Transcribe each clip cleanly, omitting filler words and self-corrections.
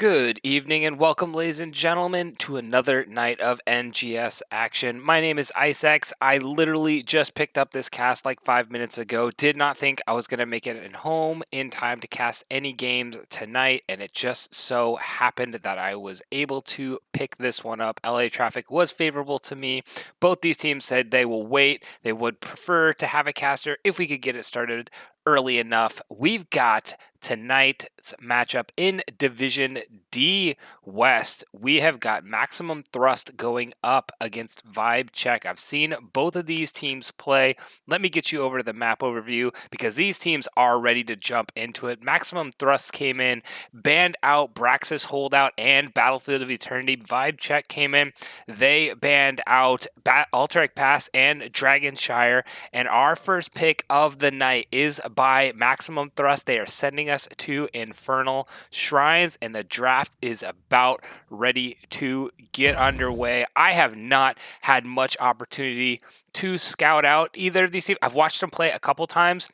Good evening and welcome, ladies and gentlemen, to another night of NGS action. My name is IceX. I literally just picked up this cast like 5 minutes ago. Did not think I was going to make it at home in time to cast any games tonight, and it just so happened that I was able to pick this one up. LA traffic was favorable to me. Both these teams said they will wait. They would prefer to have a caster if we could get it started early enough. We've got tonight's matchup in Division D West. We have got Maximum Thrust going up against VibeCheque. I've seen both of these teams play. Let me get you over to the map overview because these teams are ready to jump into it. Maximum Thrust came in, banned out Braxis Holdout and Battlefield of Eternity. VibeCheque came in, they banned out Alterac Pass and Dragonshire. And our first pick of the night is by Maximum Thrust. They are sending us to Infernal Shrines, and the draft is about ready to get underway. I have not had much opportunity to scout out either of these teams. I've watched them play a couple times.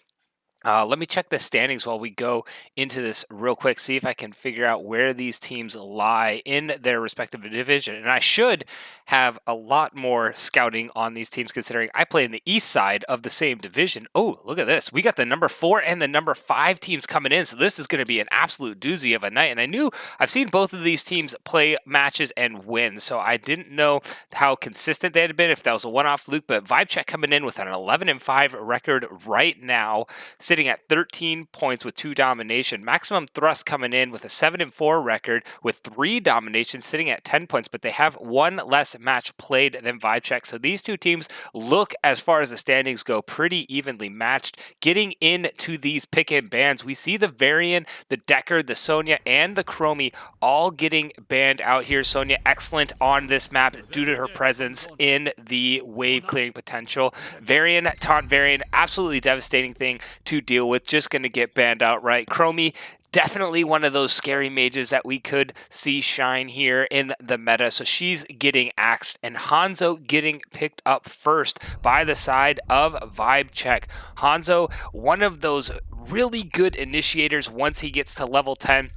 Let me check the standings while we go into this real quick, see if I can figure out where these teams lie in their respective division. And I should have a lot more scouting on these teams considering I play in the east side of the same division. Oh, look at this. We got the number 4 and the number 5 teams coming in. So this is going to be an absolute doozy of a night. And I've seen both of these teams play matches and win. So I didn't know how consistent they had been, if that was a one-off fluke. But VibeCheque coming in with an 11-5 record right now, sitting at 13 points with 2 domination. Maximum Thrust coming in with a 7-4 record with 3 dominations, sitting at 10 points, but they have 1 less match played than VibeCheque. So these two teams look, as far as the standings go, pretty evenly matched. Getting into these pick and bans, we see the Varian, the Decker, the Sonya, and the Chromie all getting banned out here. Sonya excellent on this map due to her presence in the wave clearing potential. Varian, Taunt Varian, absolutely devastating thing to deal with, just going to get banned outright. Chromie, definitely one of those scary mages that we could see shine here in the meta, so she's getting axed. And Hanzo getting picked up first by the side of VibeCheque. Hanzo, one of those really good initiators once he gets to level 10,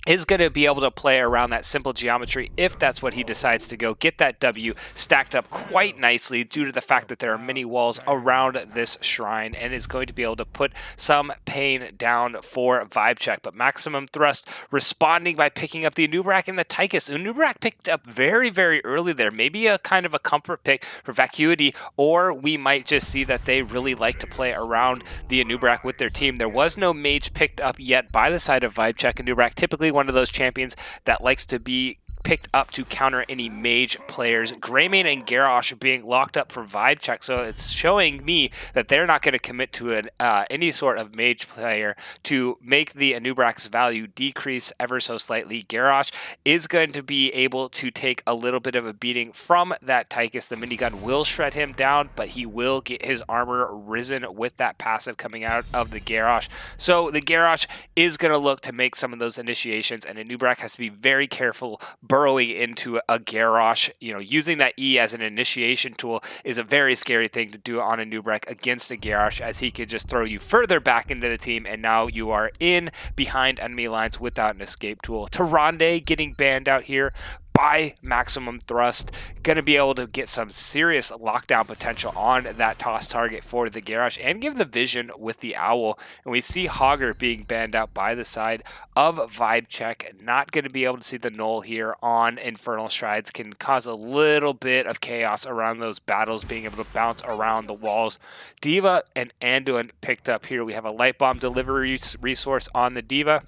is going to be able to play around that simple geometry if that's what he decides to go. Get that W stacked up quite nicely due to the fact that there are many walls around this shrine, and is going to be able to put some pain down for VibeCheque. But Maximum Thrust responding by picking up the Anubrak and the Tychus. Anubrak picked up very, very early there. Maybe a kind of a comfort pick for Vacuity, or we might just see that they really like to play around the Anubrak with their team. There was no mage picked up yet by the side of VibeCheque. Anubrak typically one of those champions that likes to be picked up to counter any mage players. Greymane and Garrosh being locked up for VibeCheque, so it's showing me that they're not going to commit to any sort of mage player to make the Anubrak's value decrease ever so slightly. Garrosh is going to be able to take a little bit of a beating from that Tychus. The minigun will shred him down, but he will get his armor risen with that passive coming out of the Garrosh. So the Garrosh is going to look to make some of those initiations, and Anubrak has to be very careful burrowing into a Garrosh. Using that E as an initiation tool is a very scary thing to do on a Anubrak against a Garrosh, as he could just throw you further back into the team, and now you are in behind enemy lines without an escape tool. Tyrande getting banned out here by Maximum Thrust, going to be able to get some serious lockdown potential on that toss target for the Garrosh and give the vision with the Owl. And we see Hogger being banned out by the side of VibeCheque. Not going to be able to see the null here on Infernal Shrines. Can cause a little bit of chaos around those battles, being able to bounce around the walls. D.Va and Anduin picked up here. We have a light bomb delivery resource on the D.Va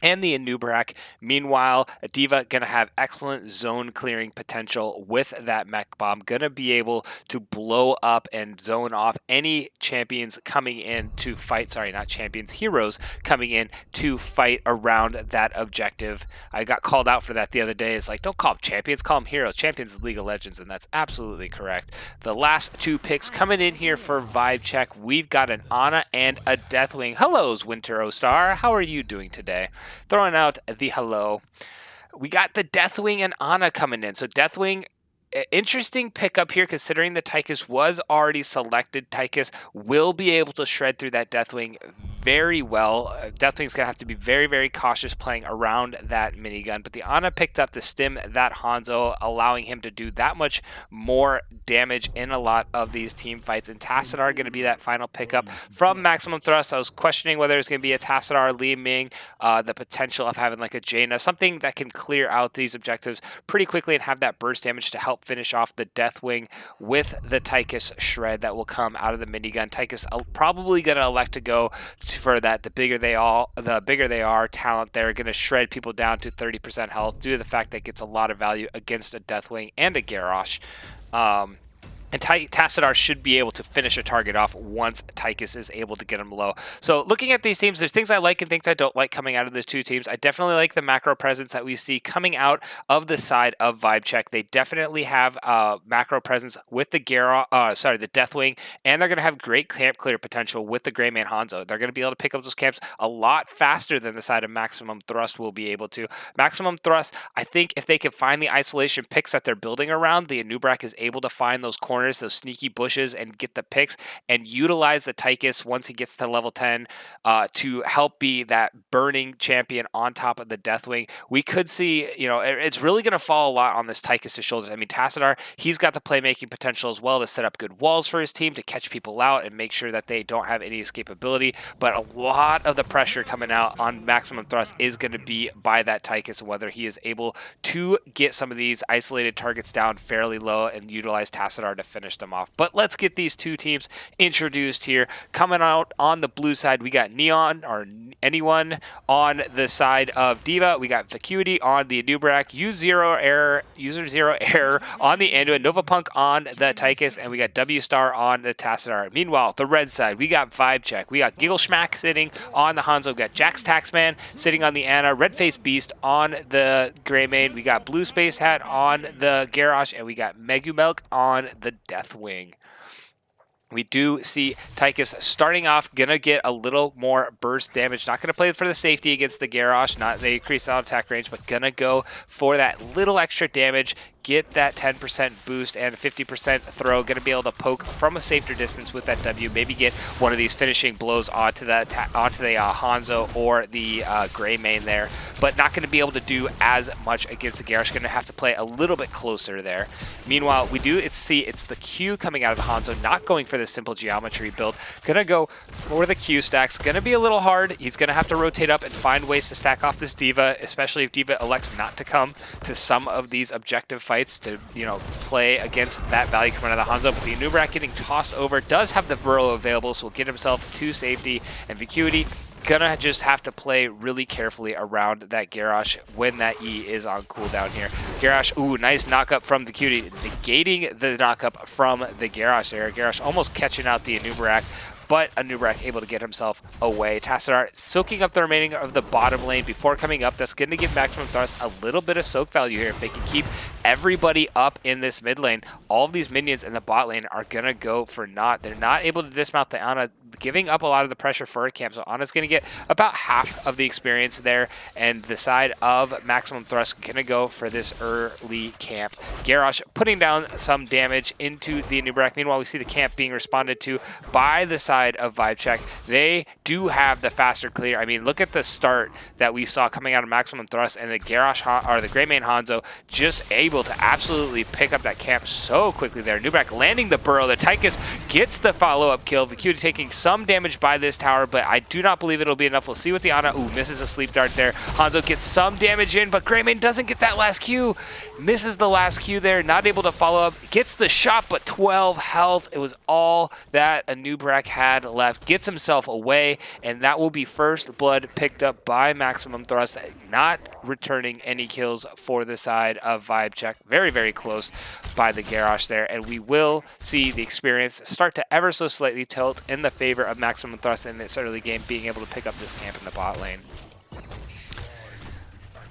and the Anubrak. Meanwhile, D.Va going to have excellent zone clearing potential with that mech bomb. Going to be able to blow up and zone off any champions coming in to fight. Sorry, not champions, heroes coming in to fight around that objective. I got called out for that the other day. It's like, don't call them champions, call them heroes. Champions is League of Legends, and that's absolutely correct. The last 2 picks coming in here for VibeCheque. We've got an Ana and a Deathwing. Hellos, Winter O-Star. How are you doing today? Throwing out the hello. We got the Deathwing and Ana coming in. So Deathwing Interesting pickup here, considering the Tychus was already selected. Tychus will be able to shred through that Deathwing very well. Deathwing's going to have to be very, very cautious playing around that minigun, but the Ana picked up to stim that Hanzo, allowing him to do that much more damage in a lot of these team fights. And Tassadar going to be that final pickup from Maximum Thrust. I was questioning whether it's going to be a Tassadar, Li Ming, the potential of having like a Jaina, something that can clear out these objectives pretty quickly and have that burst damage to help finish off the Deathwing with the Tychus shred that will come out of the minigun. Tychus probably going to elect to go for that. The bigger they are, talent, they're going to shred people down to 30% health due to the fact that it gets a lot of value against a Deathwing and a Garrosh. And Tassadar should be able to finish a target off once Tychus is able to get him low. So looking at these teams, there's things I like and things I don't like coming out of those two teams. I definitely like the macro presence that we see coming out of the side of VibeCheque. They definitely have macro presence with the the Deathwing, and they're going to have great camp clear potential with the Greymane Hanzo. They're going to be able to pick up those camps a lot faster than the side of Maximum Thrust will be able to. Maximum Thrust, I think if they can find the isolation picks that they're building around, the Anubrak is able to find those corners, those sneaky bushes, and get the picks and utilize the Tychus once he gets to level 10 to help be that burning champion on top of the Deathwing. We could see, it's really going to fall a lot on this Tychus' shoulders. I mean, Tassadar, he's got the playmaking potential as well to set up good walls for his team, to catch people out and make sure that they don't have any escapability. But a lot of the pressure coming out on Maximum Thrust is going to be by that Tychus, whether he is able to get some of these isolated targets down fairly low and utilize Tassadar to finish them off. But let's get these two teams introduced here. Coming out on the blue side, we got Neon, or anyone, on the side of D.Va. We got VibeCheque on the Anubrak, User Zero Error on the Anduin, Novapunk on the Tychus, and we got W Star on the Tassadar. Meanwhile, the red side, we got VibeCheque. We got Giggle Schmack sitting on the Hanzo. We got Jax Taxman sitting on the Ana, Redface Beast on the Greymane. We got Blue Space Hat on the Garrosh, and we got Megumilk on the Deathwing. We do see Tychus starting off, going to get a little more burst damage. Not going to play for the safety against the Garrosh, not the increased out attack range, but going to go for that little extra damage, get that 10% boost and 50% throw. Going to be able to poke from a safer distance with that W. Maybe get one of these finishing blows onto the Hanzo or the Greymane there, but not going to be able to do as much against the Garrosh. Going to have to play a little bit closer there. Meanwhile, we do see it's the Q coming out of the Hanzo, not going for the simple geometry build. Gonna go for the Q stacks. Gonna be a little hard. He's gonna have to rotate up and find ways to stack off this D.Va, especially if D.Va elects not to come to some of these objective fights to, play against that value coming out of the Hanzo. But the Anubrak getting tossed over, does have the burrow available, so will get himself to safety. And VibeCheque gonna just have to play really carefully around that Garrosh when that E is on cooldown here. Garrosh, ooh, nice knockup from VibeCheque, negating the knockup from the Garrosh there. Garrosh almost catching out the Anubrak, but Anubrak able to get himself away. Tassadar soaking up the remaining of the bottom lane before coming up. That's going to give Maximum Thrust a little bit of soak value here. If they can keep everybody up in this mid lane, all of these minions in the bot lane are going to go for naught. They're not able to dismount the Ana, giving up a lot of the pressure for a camp. So Ana's going to get about half of the experience there, and the side of Maximum Thrust going to go for this early camp. Garrosh putting down some damage into the Anubrak. Meanwhile, we see the camp being responded to by the side of VibeCheque. They do have the faster clear. I mean, look at the start that we saw coming out of Maximum Thrust, and the Garrosh, or the Greymane Hanzo, just able to absolutely pick up that camp so quickly there. Anubrak landing the burrow. The Tychus gets the follow-up kill. VibeCheque taking some damage by this tower, but I do not believe it'll be enough. We'll see what the Ana, ooh, misses a sleep dart there. Hanzo gets some damage in, but Greymane doesn't get that last Q. Misses the last Q there, not able to follow up. Gets the shot, but 12 health. It was all that Anubrak had left. Gets himself away, and that will be first blood picked up by Maximum Thrust, not returning any kills for the side of VibeCheque. Very, very close by the Garrosh there, and we will see the experience start to ever so slightly tilt in the favor of Maximum Thrust in this early game, being able to pick up this camp in the bot lane.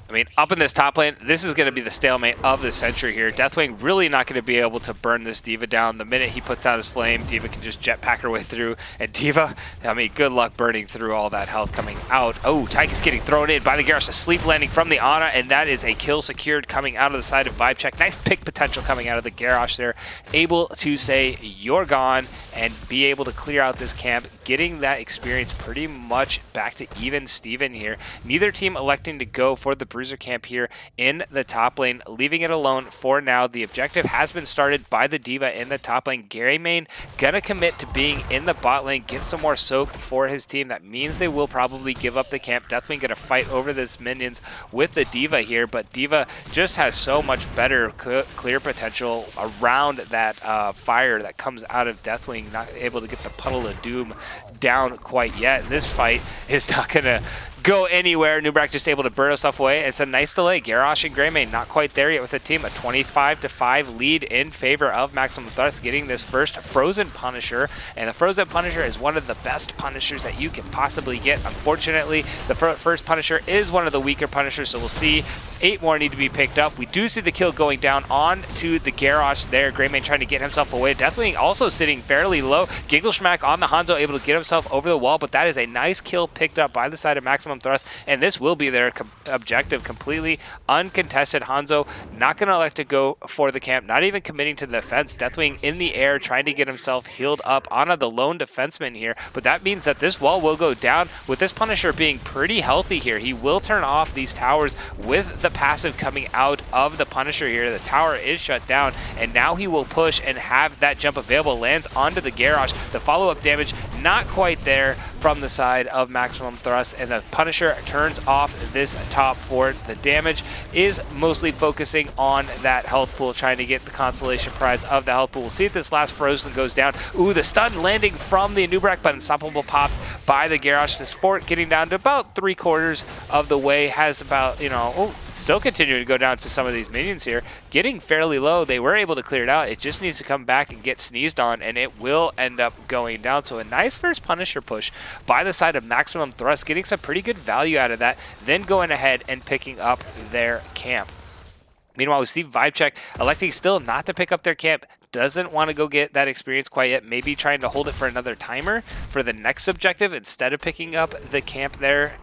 I mean, up in this top lane, this is going to be the stalemate of the century here. Deathwing really not going to be able to burn this D.Va down. The minute he puts out his flame, D.Va can just jetpack her way through. And D.Va, I mean, good luck burning through all that health coming out. Oh, Tyke is getting thrown in by the Garrosh. A sleep landing from the Ana, and that is a kill secured coming out of the side of VibeCheque. Nice pick potential coming out of the Garrosh there. Able to say, you're gone, and be able to clear out this camp, getting that experience pretty much back to even Steven here. Neither team electing to go for the Bruiser camp here in the top lane, leaving it alone for now. The objective has been started by the D.Va in the top lane. Gary Main gonna commit to being in the bot lane, get some more soak for his team. That means they will probably give up the camp. Deathwing gonna fight over this minions with the D.Va here, but D.Va just has so much better clear potential around that fire that comes out of Deathwing, not able to get the Puddle of Doom down quite yet. This fight is not gonna go anywhere. Nubrak just able to burn himself away. It's a nice delay. Garrosh and Greymane not quite there yet with the team. A 25-5 lead in favor of Maximum Thrust, getting this first Frozen Punisher. And the Frozen Punisher is one of the best Punishers that you can possibly get. Unfortunately, the first Punisher is one of the weaker Punishers, so we'll see. 8 more need to be picked up. We do see the kill going down on to the Garrosh there. Greymane trying to get himself away. Deathwing also sitting fairly low. Gigglesmack on the Hanzo able to get himself over the wall, but that is a nice kill picked up by the side of Maximum Thrust, and this will be their objective. Completely uncontested. Hanzo not going to elect to go for the camp, not even committing to the defense. Deathwing in the air trying to get himself healed up. Ana the lone defenseman here, but that means that this wall will go down with this Punisher being pretty healthy here. He will turn off these towers with the passive coming out of the Punisher here. The tower is shut down, and now he will push and have that jump available. Lands onto the Garrosh. The follow-up damage not quite there from the side of Maximum Thrust, and the Punisher turns off this top fort. The damage is mostly focusing on that health pool, trying to get the consolation prize of the health pool. We'll see if this last Frozen goes down. Ooh, the stun landing from the Anubrak, but unstoppable popped by the Garrosh. This fort getting down to about 3/4 of the way, has about, you know, still continuing to go down to some of these minions here, getting fairly low. They were able to clear it out. It just needs to come back and get sneezed on, and it will end up going down. So a nice first Punisher push by the side of Maximum Thrust, getting some pretty good value out of that, then going ahead and picking up their camp. Meanwhile, we see VibeCheque electing still not to pick up their camp. Doesn't want to go get that experience quite yet. Maybe trying to hold it for another timer for the next objective instead of picking up the camp there.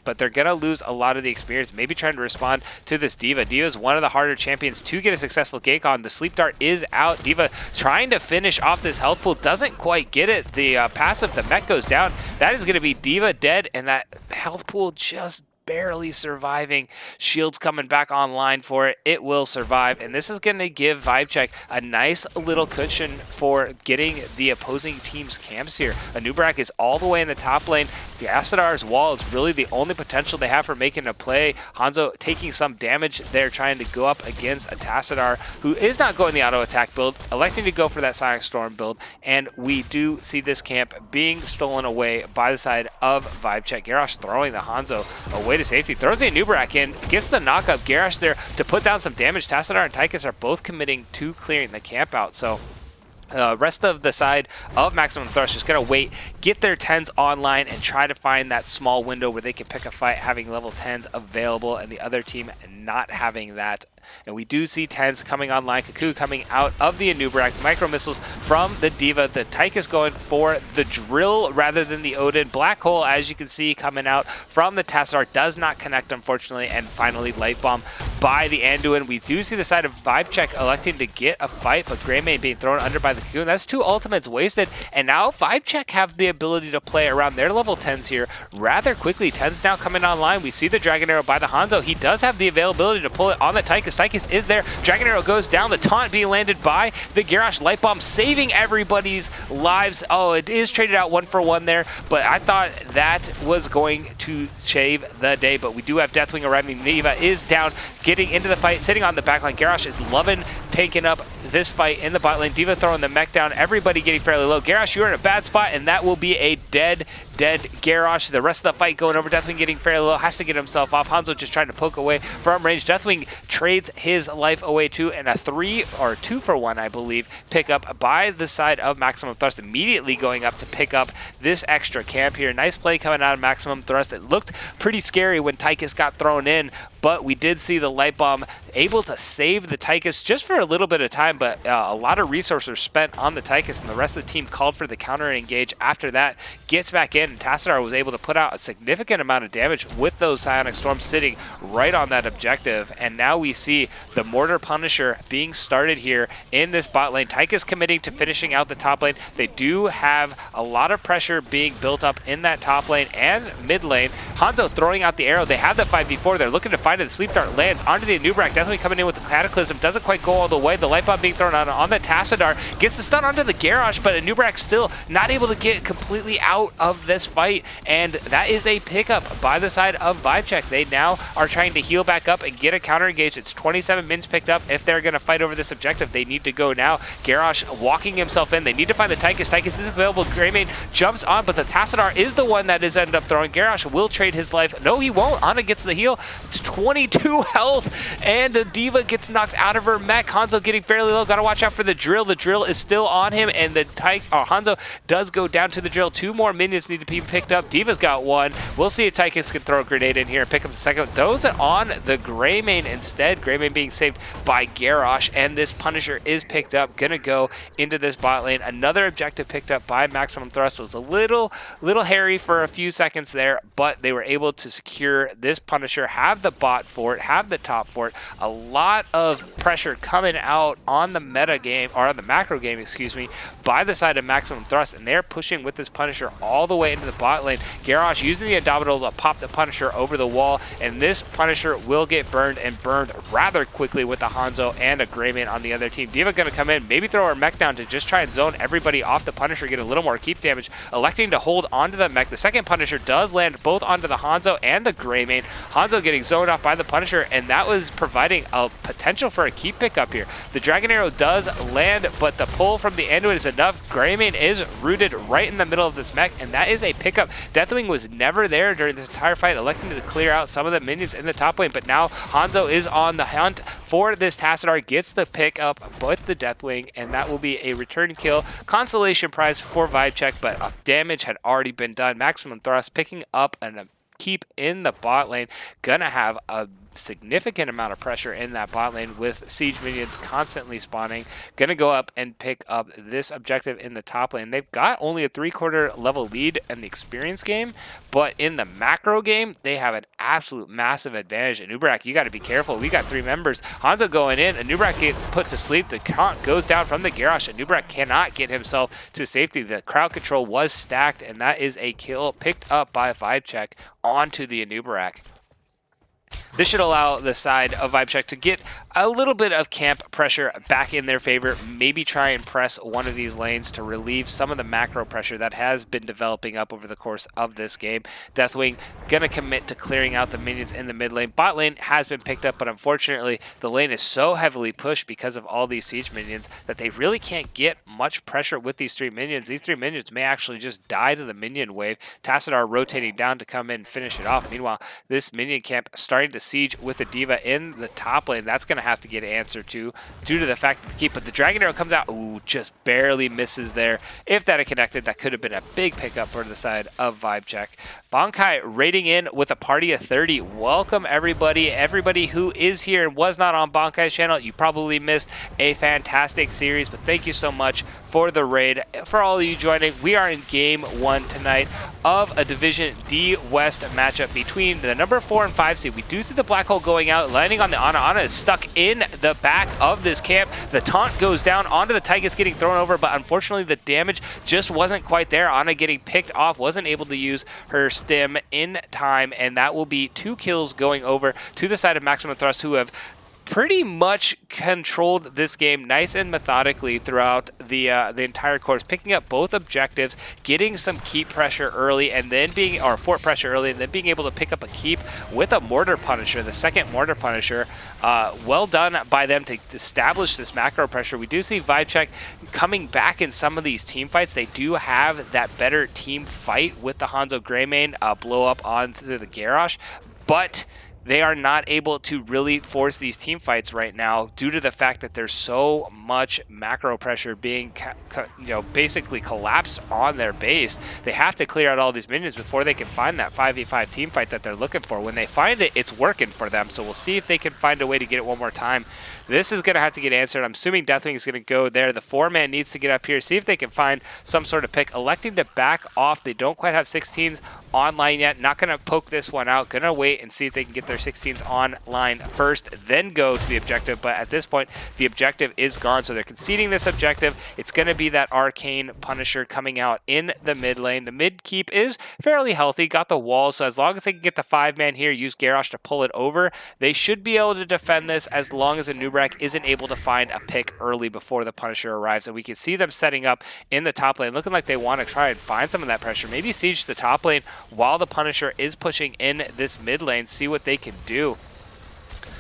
But they're going to lose a lot of the experience. Maybe trying to respond to this D.Va. D.Va is one of the harder champions to get a successful gank on. The sleep dart is out. D.Va trying to finish off this health pool. Doesn't quite get it. The passive, the mech goes down. That is going to be D.Va dead, and that health pool just barely surviving. Shields coming back online for it. It will survive, and this is going to give VibeCheque a nice little cushion for getting the opposing team's camps here. Anubrak is all the way in the top lane. The Acidar's wall is really the only potential they have for making a play. Hanzo taking some damage there, trying to go up against a Tassadar, who is not going the auto attack build, electing to go for that Sonic Storm build, and we do see this camp being stolen away by the side of VibeCheque. Garrosh throwing the Hanzo away to safety, throws the Anubrak in, gets the knockup. Garrosh there to put down some damage. Tassadar and Tychus are both committing to clearing the camp out, so rest of the side of Maximum Thrust just going to wait, get their 10s online, and try to find that small window where they can pick a fight, having level 10s available, and the other team not having that. And we do see 10s coming online. Cuckoo coming out of the Anubrak. Micro missiles from the D.Va. The Tychus going for the drill rather than the Odin. Black hole, as you can see, coming out from the Tassadar. Does not connect, unfortunately. And finally, Light Bomb by the Anduin. We do see the side of VibeCheque electing to get a fight, but Greymane being thrown under by the Cocoon. That's 2 ultimates wasted. And now VibeCheque have the ability to play around their level 10s here rather quickly. 10s now coming online. We see the Dragon Arrow by the Hanzo. He does have the availability to pull it on the Tychus. Tychus is there. Dragon Arrow goes down. The taunt being landed by the Garrosh. Light Bomb saving everybody's lives. Oh, it is traded out 1-for-1 there, but I thought that was going to shave the day. But we do have Deathwing arriving. D.Va is down, getting into the fight, sitting on the backline. Garrosh is loving taking up this fight in the bot lane. D.Va throwing the mech down. Everybody getting fairly low. Garrosh, you're in a bad spot, and that will be a dead Garrosh. The rest of the fight going over. Deathwing getting fairly low. Has to get himself off. Hanzo just trying to poke away from range. Deathwing trades his life away too, and a 3 or 2 for 1, I believe, pick up by the side of Maximum Thrust. Immediately going up to pick up this extra camp here. Nice play coming out of Maximum Thrust. It looked pretty scary when Tychus got thrown in, but we did see the light bomb able to save the Tychus just for a little bit of time, but a lot of resources were spent on the Tychus, and the rest of the team called for the counter engage. After that, gets back in, and Tassadar was able to put out a significant amount of damage with those Psionic Storms sitting right on that objective, and now we see the Mortar Punisher being started here in this bot lane. Tychus committing to finishing out the top lane. They do have a lot of pressure being built up in that top lane and mid lane. Hanzo throwing out the arrow. They had the 5v4. They're looking to find it. The Sleep Dart lands onto the Anubrak. Definitely coming in with the Cataclysm. Doesn't quite go all the way. The Light Bomb being thrown on the Tassadar. Gets the stun onto the Garrosh, but Anubrak still not able to get completely out of this fight. And that is a pickup by the side of VibeCheque. They now are trying to heal back up and get a counter engage. It's 27 mins picked up. If they're going to fight over this objective, they need to go now. Garrosh walking himself in. They need to find the Tychus. Tychus is available. Greymane jumps on, but the Tassadar is the one that is ended up throwing. Garrosh will trade his life. No, he won't. Ana gets the heal. It's 22 health, and the D.Va gets knocked out of her mech. Hanzo getting fairly low. Gotta watch out for the drill. The drill is still on him, and the Hanzo does go down to the drill. 2 more minions need to be picked up. D.Va's got 1. We'll see if Tychus can throw a grenade in here and pick up the second. Those on the Greymane instead. Greymane being saved by Garrosh, and this Punisher is picked up. Gonna go into this bot lane. Another objective picked up by Maximum Thrust. Was a little hairy for a few seconds there, but they were able to secure this Punisher, have the bot for it, have the top for it. A lot of pressure coming out on the meta game, or on the macro game, excuse me, by the side of Maximum Thrust, and they're pushing with this Punisher all the way into the bot lane. Garrosh using the Indomitable to pop the Punisher over the wall, and this Punisher will get burned, and burned rather quickly with the Hanzo and a Greymane on the other team. D.Va gonna come in, maybe throw her mech down to just try and zone everybody off the Punisher, get a little more keep damage, electing to hold onto the mech. The second Punisher does land both onto the Hanzo and the Greymane. Hanzo getting zoned off by the Punisher, and that was providing a potential for a keep pickup here. The Dragon Arrow does land, but the pull from the Anduin is enough. Greymane is rooted right in the middle of this mech, and that is a pickup. Deathwing was never there during this entire fight, electing to clear out some of the minions in the top lane, but now Hanzo is on the hunt for this Tassadar, gets the pick up with the Deathwing, and that will be a return kill. Consolation prize for VibeCheque, but damage had already been done. Maximum Thrust picking up a keep in the bot lane. Gonna have a significant amount of pressure in that bot lane with siege minions constantly spawning. Gonna go up and pick up this objective in the top lane. They've got only a 3/4 level lead in the experience game, but in the macro game, they have an absolute massive advantage. Anubrak, you got to be careful. We got 3 members. Hanzo going in. Anubrak gets put to sleep. The count goes down from the Garrosh. Anubrak cannot get himself to safety. The crowd control was stacked, and that is a kill picked up by VibeCheque onto the Anubrak. This should allow the side of VibeCheque to get a little bit of camp pressure back in their favor, maybe try and press one of these lanes to relieve some of the macro pressure that has been developing up over the course of this game. Deathwing gonna commit to clearing out the minions in the mid lane. Bot lane has been picked up, but unfortunately the lane is so heavily pushed because of all these siege minions that they really can't get much pressure with these 3 minions. These 3 minions may actually just die to the minion wave. Tassadar rotating down to come in and finish it off. Meanwhile, this minion camp starting to siege with the D.Va in the top lane. That's going to have to get an answer to, due to the fact that the keep, but the Dragon Arrow comes out. Ooh, just barely misses there. If that had connected, that could have been a big pickup for the side of VibeCheque. Bankai raiding in with a party of 30. Welcome everybody. Everybody who is here and was not on Bankai's channel, you probably missed a fantastic series, but thank you so much for the raid. For all of you joining, we are in game 1 tonight of a Division D West matchup between the number 4 and 5 seed. We do see the Black Hole going out, landing on the Ana. Ana is stuck in the back of this camp. The taunt goes down onto the Tychus, getting thrown over, but unfortunately the damage just wasn't quite there. Ana getting picked off, wasn't able to use her stim in time, and that will be 2 kills going over to the side of Maximum Thrust, who have pretty much controlled this game nice and methodically throughout the entire course, picking up both objectives, getting some keep pressure early, and then fort pressure early, and then being able to pick up a keep with a mortar punisher, the second mortar punisher. Well done by them to establish this macro pressure. We do see VibeCheque coming back in some of these team fights. They do have that better team fight with the Hanzo Greymane blow up onto the Garrosh, but they are not able to really force these team fights right now due to the fact that there's so much macro pressure being basically collapsed on their base. They have to clear out all these minions before they can find that 5v5 team fight that they're looking for. When they find it, it's working for them, so we'll see if they can find a way to get it one more time. This is going to have to get answered. I'm assuming Deathwing is going to go there. The 4-man needs to get up here, see if they can find some sort of pick. Electing to back off. They don't quite have 16s online yet. Not going to poke this one out. Going to wait and see if they can get their 16s online first, then go to the objective. But at this point, the objective is gone, so they're conceding this objective. It's going to be that Arcane Punisher coming out in the mid lane. The mid keep is fairly healthy. Got the walls, so as long as they can get the 5-man here, use Garrosh to pull it over, they should be able to defend this as long as a Nubrak isn't able to find a pick early before the Punisher arrives. And we can see them setting up in the top lane, looking like they want to try and find some of that pressure. Maybe siege the top lane while the Punisher is pushing in this mid lane, see what they can do.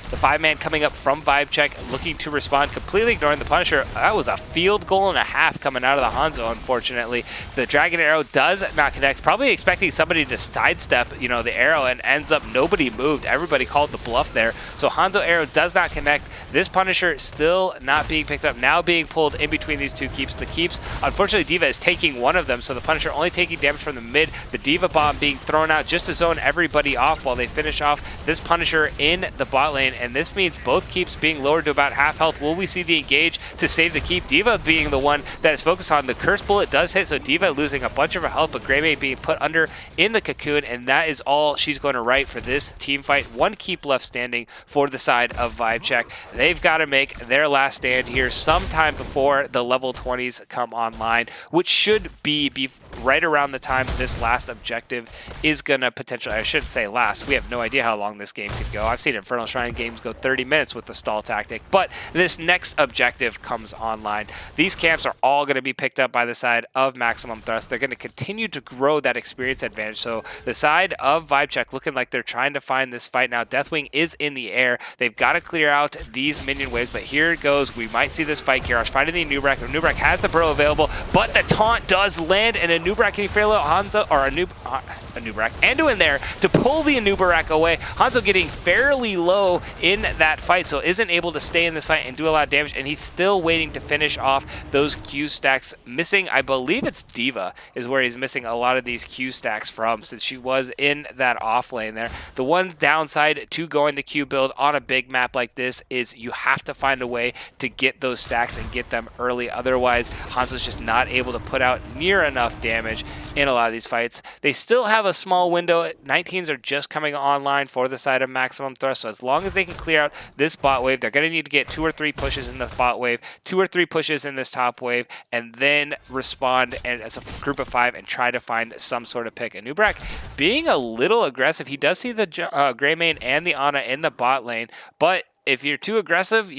The 5-man coming up from VibeCheque, looking to respond, completely ignoring the Punisher. That was a field goal and a half coming out of the Hanzo, unfortunately. The Dragon Arrow does not connect, probably expecting somebody to sidestep, the arrow, and ends up nobody moved. Everybody called the bluff there. So Hanzo Arrow does not connect. This Punisher still not being picked up, now being pulled in between these two keeps. The keeps, unfortunately, D.Va is taking one of them, so the Punisher only taking damage from the mid. The D.Va bomb being thrown out just to zone everybody off while they finish off this Punisher in the bot lane. And this means both keeps being lowered to about half health. Will we see the engage to save the keep? D.Va being the one that is focused on. The curse bullet does hit, so D.Va losing a bunch of her health, but Greymane being put under in the cocoon, and that is all she's going to write for this team fight. One keep left standing for the side of VibeCheque. They've got to make their last stand here sometime before the level 20s come online, which should be right around the time this last objective is going to potentially, I shouldn't say last, we have no idea how long this game could go. I've seen Infernal Shrine games go 30 minutes with the stall tactic, but this next objective comes online. These camps are all going to be picked up by the side of Maximum Thrust. They're going to continue to grow that experience advantage. So the side of VibeCheque looking like they're trying to find this fight now. Deathwing is in the air. They've got to clear out these minion waves, but here it goes. We might see this fight. Garrosh finding the Nubrak. Nubrak has the bro available, but the taunt does land, and a Nubrak can fail out Hanzo, or a Nubrak, Andu in there to pull the Nubrak away. Hanzo getting fairly low in that fight, so isn't able to stay in this fight and do a lot of damage, and he's still waiting to finish off those Q stacks. Missing, I believe it's D.Va is where he's missing a lot of these Q stacks from, since she was in that off lane there. The one downside to going the Q build on a big map like this is you have to find a way to get those stacks and get them early. Otherwise, Hanzo's just not able to put out near enough damage in a lot of these fights. They still have a small window. 19s are just coming online for the side of Maximum Thrust, so as long as they can clear out this bot wave, they're going to need to get 2 or 3 pushes in the bot wave, 2 or 3 pushes in this top wave, and then respond as a group of 5 and try to find some sort of pick. And Nubrak being a little aggressive. He does see the Greymane and the Ana in the bot lane, but if you're too aggressive,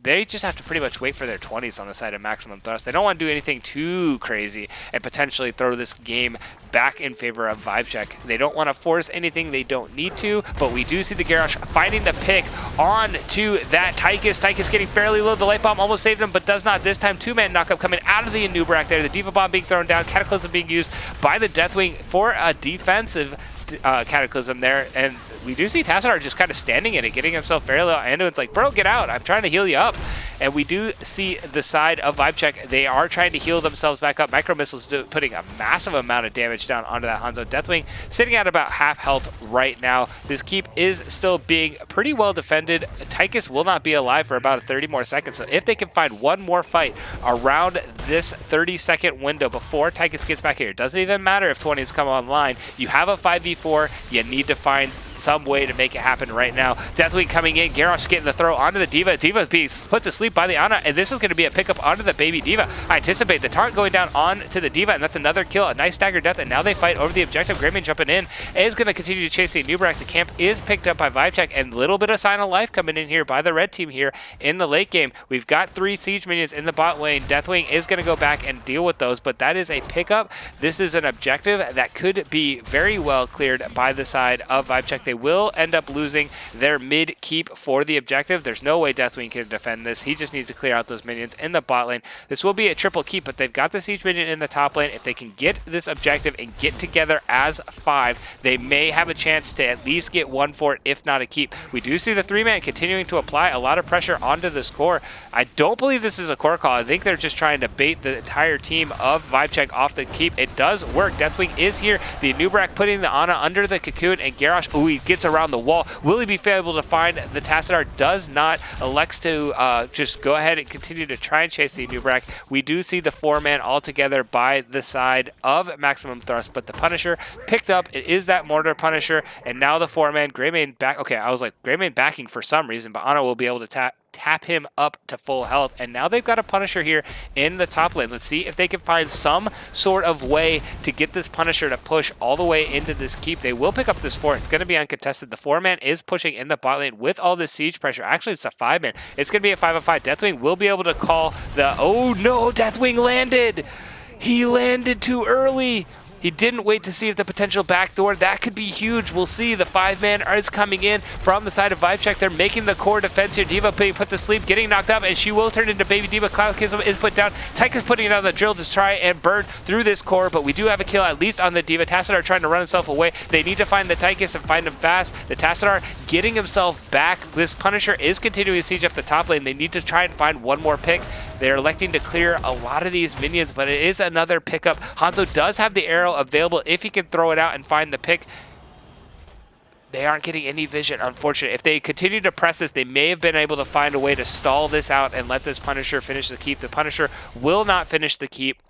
they just have to pretty much wait for their 20s on the side of Maximum Thrust. They don't want to do anything too crazy and potentially throw this game back in favor of VibeCheque. They don't want to force anything they don't need to, but we do see the Garrosh finding the pick on to that Tychus. Tychus getting fairly low. The Light Bomb almost saved him, but does not this time. 2-man knockup coming out of the Nubrak there. The D.Va Bomb being thrown down. Cataclysm being used by the Deathwing for a defensive Cataclysm there, and we do see Tassadar just kind of standing in it, getting himself fairly low. Anduin's like, bro, get out. I'm trying to heal you up. And we do see the side of VibeCheque. They are trying to heal themselves back up. Micro Missiles putting a massive amount of damage down onto that Hanzo. Deathwing sitting at about half health right now. This keep is still being pretty well defended. Tychus will not be alive for about 30 more seconds. So if they can find one more fight around this 30-second window before Tychus gets back here, it doesn't even matter if 20s come online. You have a 5v4. You need to find some way to make it happen right now. Deathwing coming in, Garrosh getting the throw onto the D.Va. D.Va being put to sleep by the Ana, and this is going to be a pickup onto the baby D.Va. I anticipate the taunt going down onto the D.Va, and that's another kill, a nice stagger death, and now they fight over the objective. Greymane jumping in is going to continue to chase the Nubrak. The camp is picked up by VibeCheque, and a little bit of sign of life coming in here by the red team here in the late game. We've got 3 siege minions in the bot lane. Deathwing is going to go back and deal with those, but that is a pickup. This is an objective that could be very well cleared by the side of VibeCheque. They will end up losing their mid keep for the objective. There's no way Deathwing can defend this. He just needs to clear out those minions in the bot lane. This will be a triple keep, but they've got the siege minion in the top lane. If they can get this objective and get together as 5, they may have a chance to at least get 1 for it, if not a keep. We do see the 3-man continuing to apply a lot of pressure onto this core. I don't believe this is a core call. I think they're just trying to bait the entire team of VibeCheque off the keep. It does work. Deathwing is here. The Nubrak putting the Ana under the cocoon, and Garrosh, ooh, he gets around the wall. Will he be able to find the Tassadar? Does not. Elects to just go ahead and continue to try and chase the Nubrak. We do see the 4-man all together by the side of Maximum Thrust, but the Punisher picked up. It is that Mortar Punisher, and now the 4-man. Greymane back. Okay, I was like, Greymane backing for some reason, but Ana will be able to tap him up to full health, and now they've got a Punisher here in the top lane. Let's see if they can find some sort of way to get this Punisher to push all the way into this keep. They will pick up this 4. It's going to be uncontested. The 4-man is pushing in the bot lane with all this siege pressure. Actually, it's a 5-man. It's going to be a 5-on-5. Deathwing will be able to call the... Oh no, Deathwing landed! He landed too early! He didn't wait to see if the potential backdoor. That could be huge. We'll see. The 5-man is coming in from the side of VibeCheque. They're making the core defense here. D.Va being put to sleep, getting knocked up, and she will turn into baby D.Va. Cloudkism is put down. Tyka's putting it on the drill to try and burn through this core, but we do have a kill at least on the D.Va. Tassadar trying to run himself away. They need to find the Tychus and find him fast. The Tassadar getting himself back. This Punisher is continuing to siege up the top lane. They need to try and find one more pick. They're electing to clear a lot of these minions, but it is another pickup. Hanzo does have the arrow available if he can throw it out and find the pick. They aren't getting any vision, unfortunately. If they continue to press this, they may have been able to find a way to stall this out and let this Punisher finish the keep. The Punisher will not finish the keep.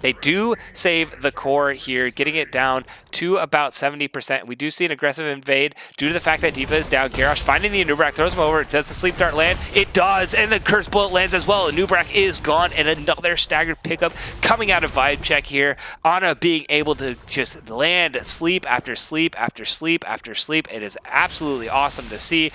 They do save the core here, getting it down to about 70%. We do see an aggressive invade due to the fact that D.Va is down. Garrosh finding the Nubrak, throws him over. Does the sleep dart land? It does, and the curse bullet lands as well. Nubrak is gone, and another staggered pickup coming out of VibeCheque here. Ana being able to just land sleep after sleep after sleep after sleep. It is absolutely awesome to see.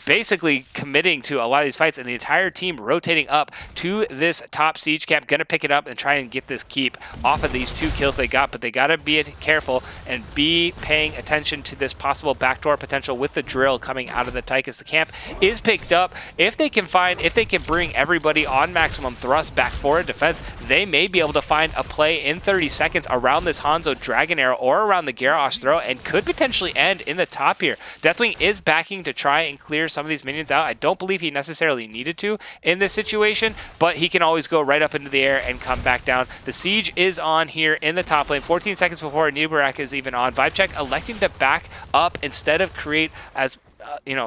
Basically committing to a lot of these fights, and the entire team rotating up to this top siege camp. Gonna pick it up and try and get this keep off of these 2 kills they got, but they gotta be careful and be paying attention to this possible backdoor potential with the drill coming out of the Tychus. The camp is picked up. If they can bring everybody on Maximum Thrust back for a defense, they may be able to find a play in 30 seconds around this Hanzo Dragon Arrow or around the Garrosh throw, and could potentially end in the top here. Deathwing is backing to try and clear some of these minions out. I don't believe he necessarily needed to in this situation, but he can always go right up into the air and come back down. The siege is on here in the top lane. 14 seconds before Nubrak is even on. VibeCheque electing to back up instead of create as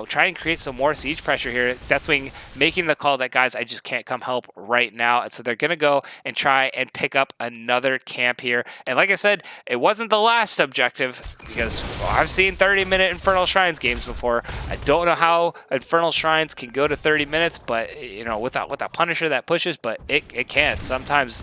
try and create some more siege pressure here. Deathwing making the call that, guys, I just can't come help right now. And so they're going to go and try and pick up another camp here. And like I said, it wasn't the last objective, because I've seen 30-minute Infernal Shrines games before. I don't know how Infernal Shrines can go to 30 minutes, but, with a Punisher that pushes, but it can. Sometimes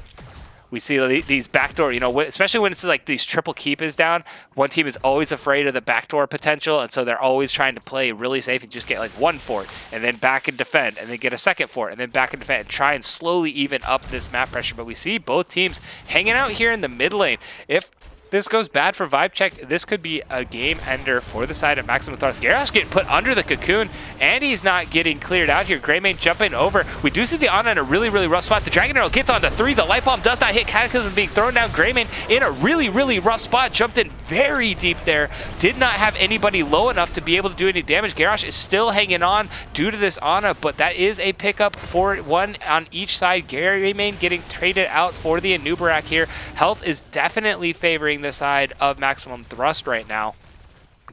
we see these backdoor, especially when it's like these triple keep is down, one team is always afraid of the backdoor potential, and so they're always trying to play really safe and just get like 1 fort, and then back and defend, and then get a 2nd fort, and then back and defend, and try and slowly even up this map pressure. But we see both teams hanging out here in the mid lane. If this goes bad for VibeCheque, this could be a game ender for the side of Maximum Thrust. Garrosh getting put under the cocoon, and he's not getting cleared out here. Greymane jumping over. We do see the Ana in a really, really rough spot. The Dragon Arrow gets onto 3. The Light Bomb does not hit. Cataclysm being thrown down. Greymane in a really, really rough spot. Jumped in very deep there. Did not have anybody low enough to be able to do any damage. Garrosh is still hanging on due to this Ana, but that is a pickup for one on each side. Greymane getting traded out for the Nubrak here. Health is definitely favoring the side of Maximum Thrust right now.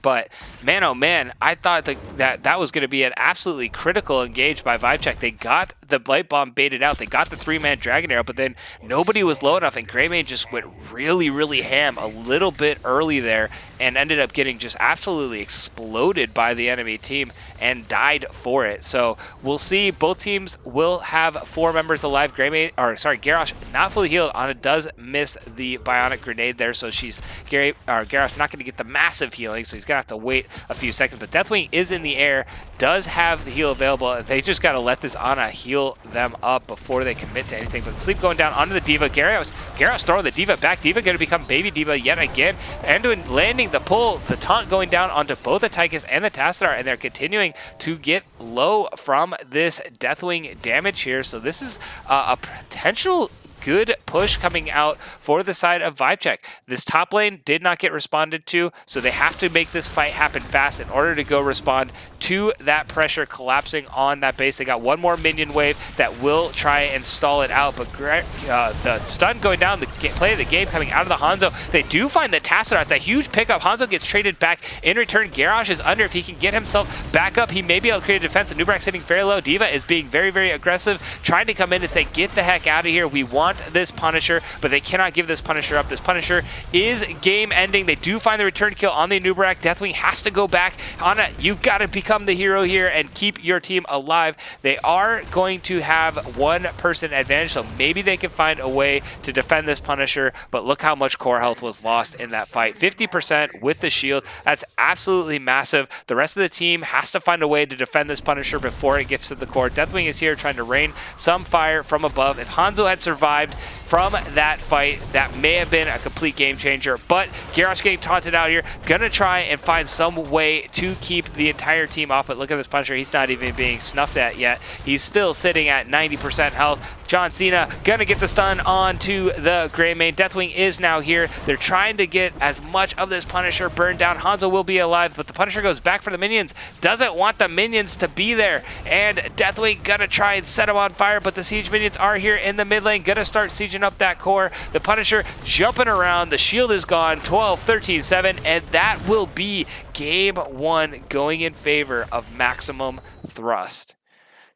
But man, oh man, I thought that was going to be an absolutely critical engage by VibeCheque. They got the Light Bomb baited out. They got the 3-man Dragon Arrow, but then nobody was low enough, and Greymane just went really, really ham a little bit early there and ended up getting just absolutely exploded by the enemy team and died for it. So we'll see. Both teams will have 4 members alive. Garrosh not fully healed. Ana does miss the Bionic Grenade there, so Garrosh not going to get the massive healing, so he's going to have to wait a few seconds. But Deathwing is in the air, does have the heal available. They just got to let this Ana heal them up before they commit to anything. But the sleep going down onto the D.Va. Garrosh throwing the D.Va back. D.Va going to become Baby D.Va yet again. Anduin landing the pull, the taunt going down onto both the Tychus and the Tassadar, and they're continuing to get low from this Deathwing damage here. So this is a potential good push coming out for the side of VibeCheque. This top lane did not get responded to, so they have to make this fight happen fast in order to go respond to that pressure collapsing on that base. They got one more minion wave that will try and stall it out, but the stun going down, the play of the game coming out of the Hanzo. They do find the Tassadar. It's a huge pickup. Hanzo gets traded back. In return, Garrosh is under. If he can get himself back up, he may be able to create a defense. And Nubrak sitting very low. D.Va is being very, very aggressive, trying to come in and say, get the heck out of here. We want this Punisher, but they cannot give this Punisher up. This Punisher is game ending. They do find the return kill on the Nubrak. Deathwing has to go back. Ana, you've got to become the hero here and keep your team alive. They are going to have one person advantage, so maybe they can find a way to defend this Punisher, but look how much core health was lost in that fight. 50% with the shield. That's absolutely massive. The rest of the team has to find a way to defend this Punisher before it gets to the core. Deathwing is here trying to rain some fire from above. If Hanzo had survived from that fight, that may have been a complete game changer, but Garrosh getting taunted out here, gonna try and find some way to keep the entire team off, but look at this Punisher, he's not even being snuffed at yet. He's still sitting at 90% health. John Cena gonna get the stun onto the Greymane. Deathwing is now here. They're trying to get as much of this Punisher burned down. Hanzo will be alive, but the Punisher goes back for the minions. Doesn't want the minions to be there, and Deathwing gonna try and set them on fire, but the siege minions are here in the mid lane, gonna start sieging up that core. The Punisher jumping around. The shield is gone. 12, 13, 7, and that will be game 1 going in favor of Maximum Thrust.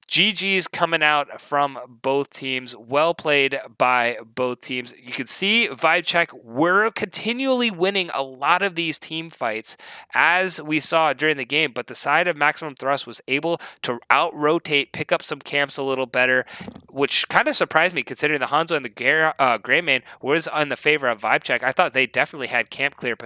GG's coming out from both teams. Well played by both teams. You can see VibeCheque were continually winning a lot of these team fights, as we saw during the game, but the side of Maximum Thrust was able to out-rotate, pick up some camps a little better, which kind of surprised me considering the Hanzo and the Greymane was in the favor of VibeCheque. I thought they definitely had camp clear